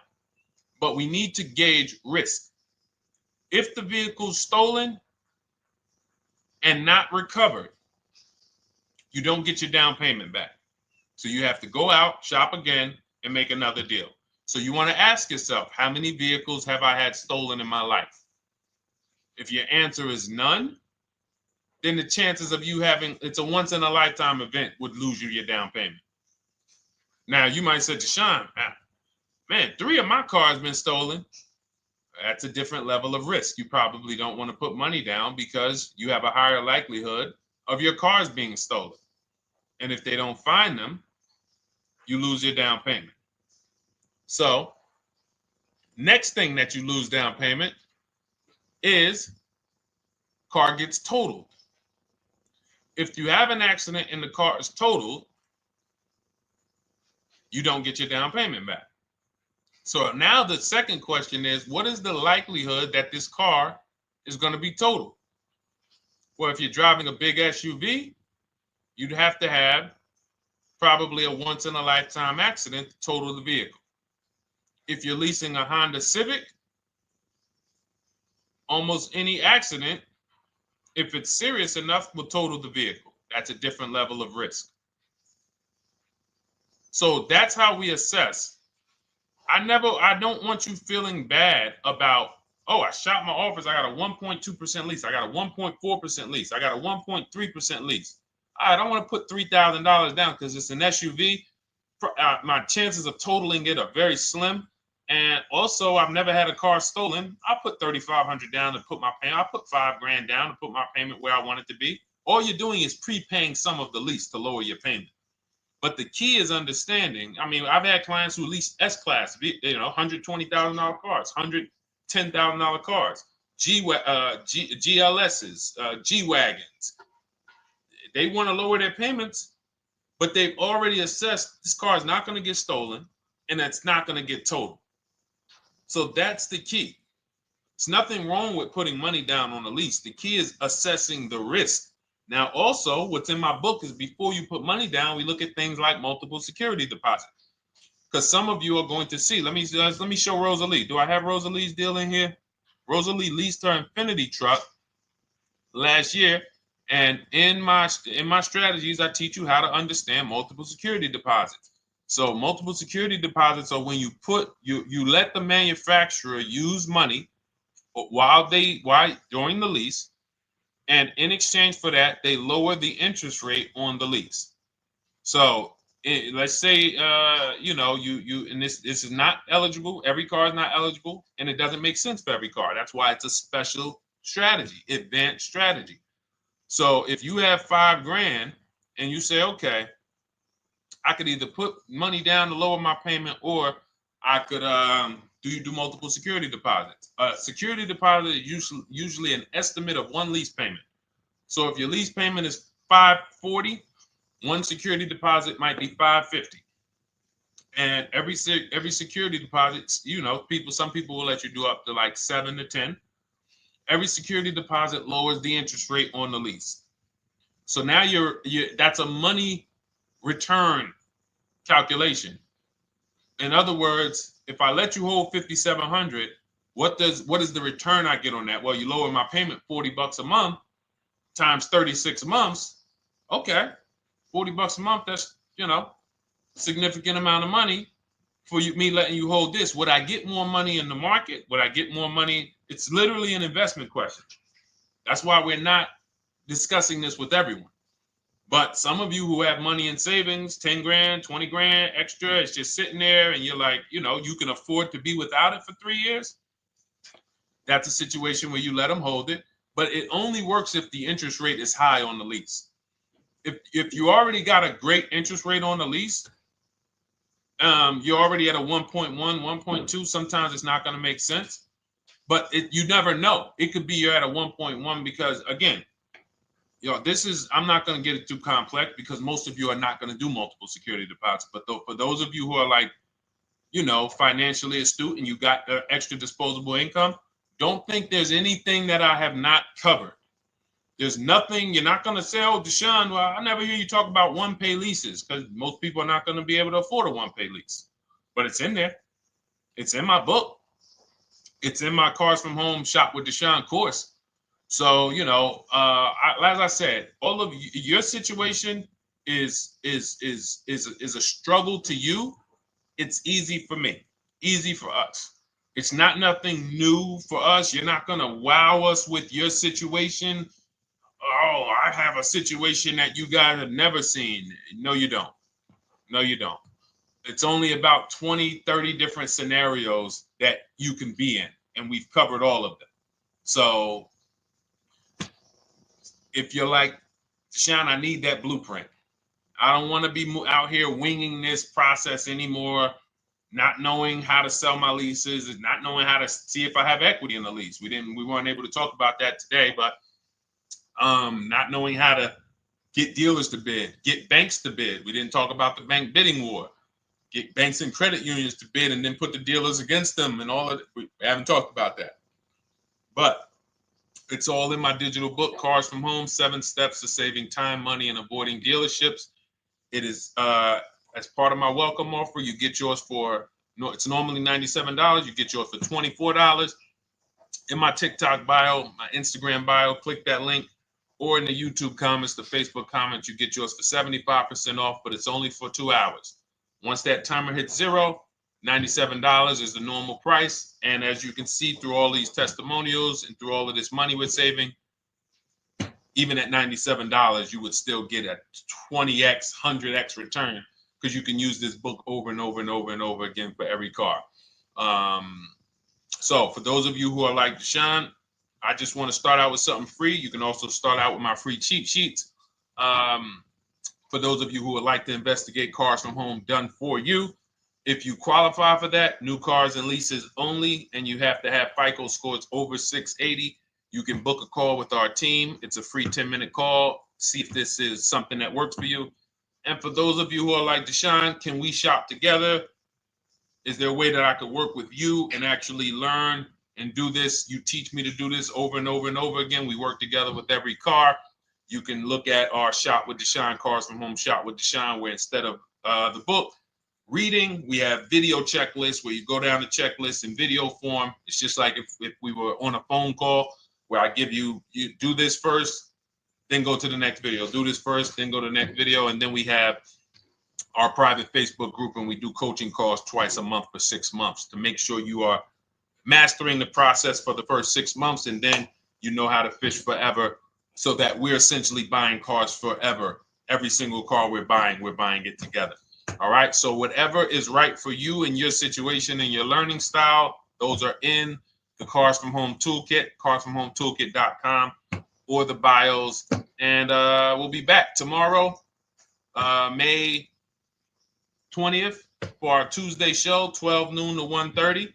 But we need to gauge risk. If the vehicle's stolen and not recovered, you don't get your down payment back. So you have to go out, shop again, and make another deal. So you want to ask yourself, how many vehicles have I had stolen in my life? If your answer is none, then the chances of you having, it's a once in a lifetime event, would lose you your down payment. Now you might say, Deshone, man, 3 of my cars been stolen. That's a different level of risk. You probably don't want to put money down because you have a higher likelihood of your cars being stolen. And if they don't find them, you lose your down payment. So next thing that you lose down payment is car gets totaled. If you have an accident and the car is totaled, you don't get your down payment back. So now the second question is, what is the likelihood that this car is going to be totaled? Well, if you're driving a big SUV, you'd have to have probably a once in a lifetime accident to total the vehicle. If you're leasing a Honda Civic, almost any accident, if it's serious enough, will total the vehicle. That's a different level of risk. So that's how we assess. I don't want you feeling bad about, oh, I shot my offers. I got a 1.2% lease. I got a 1.4% lease. I got a 1.3% lease. I don't want to put $3,000 down because it's an SUV. My chances of totaling it are very slim. And also, I've never had a car stolen. I put $3,500 down to put my payment. I put $5 grand down to put my payment where I want it to be. All you're doing is prepaying some of the lease to lower your payment. But the key is understanding. I mean, I've had clients who lease S-Class, $120,000 cars, $110,000 cars, GLSs, G-Wagons. They want to lower their payments, but they've already assessed this car is not going to get stolen and it's not going to get totaled. So that's the key. There's nothing wrong with putting money down on a lease. The key is assessing the risk. Now, also, what's in my book is before you put money down, we look at things like multiple security deposits. Because some of you are going to see, let me show Rosalie. Do I have Rosalie's deal in here? Rosalie leased her Infinity truck last year. And in my strategies, I teach you how to understand multiple security deposits. So multiple security deposits are when you let the manufacturer use money during the lease And in exchange for that, they lower the interest rate on the lease. So let's say, and this is not eligible. Every car is not eligible, and it doesn't make sense for every car. That's why it's a special strategy, advanced strategy. So if you have $5,000 and you say, okay, I could either put money down to lower my payment, or I could do multiple security deposits. Security deposit is usually an estimate of one lease payment. So if your lease payment is $540, one security deposit might be $550. And every security deposit, some people will let you do up to like 7 to 10. Every security deposit lowers the interest rate on the lease. So now that's a money return calculation. In other words, if I let you hold $5,700, what is the return I get on that? Well, you lower my payment $40 a month times 36 months. Okay, $40 a month. That's significant amount of money for me letting you hold this. Would I get more money in the market? Would I get more money? It's literally an investment question. That's why we're not discussing this with everyone. But some of you who have money in savings, 10 grand, 20 grand extra, it's just sitting there, and you're like, you can afford to be without it for 3 years. That's a situation where you let them hold it, but it only works if the interest rate is high on the lease. If you already got a great interest rate on the lease, you're already at a 1.1, 1.2. Sometimes it's not going to make sense, but you never know. It could be you're at a 1.1 because, again, I'm not going to get it too complex because most of you are not going to do multiple security deposits. But for those of you who are like, financially astute and you got extra disposable income, don't think there's anything that I have not covered. There's nothing. You're not going to say, oh, Deshone, well, I never hear you talk about one-pay leases, because most people are not going to be able to afford a one-pay lease. But it's in there. It's in my book. It's in my Cars from Home Shop with Deshone course. So, as I said, all of your situation is a struggle to you. It's easy for me, easy for us. It's nothing new for us. You're not going to wow us with your situation. Oh, I have a situation that you guys have never seen. No, you don't. No, you don't. It's only about 20, 30 different scenarios that you can be in, and we've covered all of them. So if you're like, Deshone, I need that blueprint. I don't want to be out here winging this process anymore, not knowing how to sell my leases and not knowing how to see if I have equity in the lease. We weren't able to talk about that today, but not knowing how to get dealers to bid, get banks to bid. We didn't talk about the bank bidding war. Get banks and credit unions to bid and then put the dealers against them and all of it. We haven't talked about that. But it's all in my digital book, Cars from Home, 7 Steps to Saving Time, Money, and Avoiding Dealerships. It is as part of my welcome offer. You get yours it's normally $97. You get yours for $24. In my TikTok bio, my Instagram bio, click that link, or in the YouTube comments, the Facebook comments, you get yours for 75% off, but it's only for 2 hours. Once that timer hits 0, $97 is the normal price. And as you can see through all these testimonials and through all of this money we're saving, even at $97, you would still get a 20x, 100x return, because you can use this book over and over and over and over again for every car. So for those of you who are like, Deshone, I just want to start out with something free, you can also start out with my free cheat sheets. For those of you who would like to investigate Cars from Home done for you, if you qualify for that, new cars and leases only, and you have to have FICO scores over 680, you can book a call with our team. It's a free 10-minute call. See if this is something that works for you. And for those of you who are like, Deshone, can we shop together? Is there a way that I could work with you and actually learn and do this? You teach me to do this over and over and over again. We work together with every car. You can look at our Shop with Deshone, Cars from Home Shop with Deshone, where instead of the book reading, we have video checklists where you go down the checklist in video form. It's just like if we were on a phone call, where I give you do this first, then go to the next video. Do this first, then go to the next video. And then we have our private Facebook group, and we do coaching calls twice a month for 6 months to make sure you are mastering the process for the first 6 months, and then you know how to fish forever so that we're essentially buying cars forever. Every single car we're buying it together. All right. So whatever is right for you and your situation and your learning style, those are in the Cars from Home Toolkit, carsfromhometoolkit.com, or the bios. And we'll be back tomorrow, May 20th, for our Tuesday show, 12 noon to 1:30.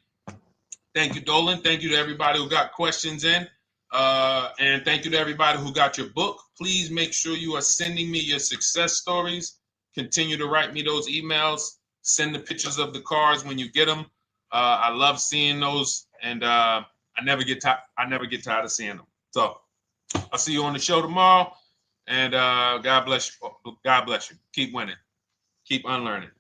Thank you, Dolan. Thank you to everybody who got questions in. And thank you to everybody who got your book. Please make sure you are sending me your success stories. Continue to write me those emails. Send the pictures of the cars when you get them. I love seeing those, and I never get tired of seeing them. So I'll see you on the show tomorrow. And God bless you. God bless you. Keep winning. Keep unlearning.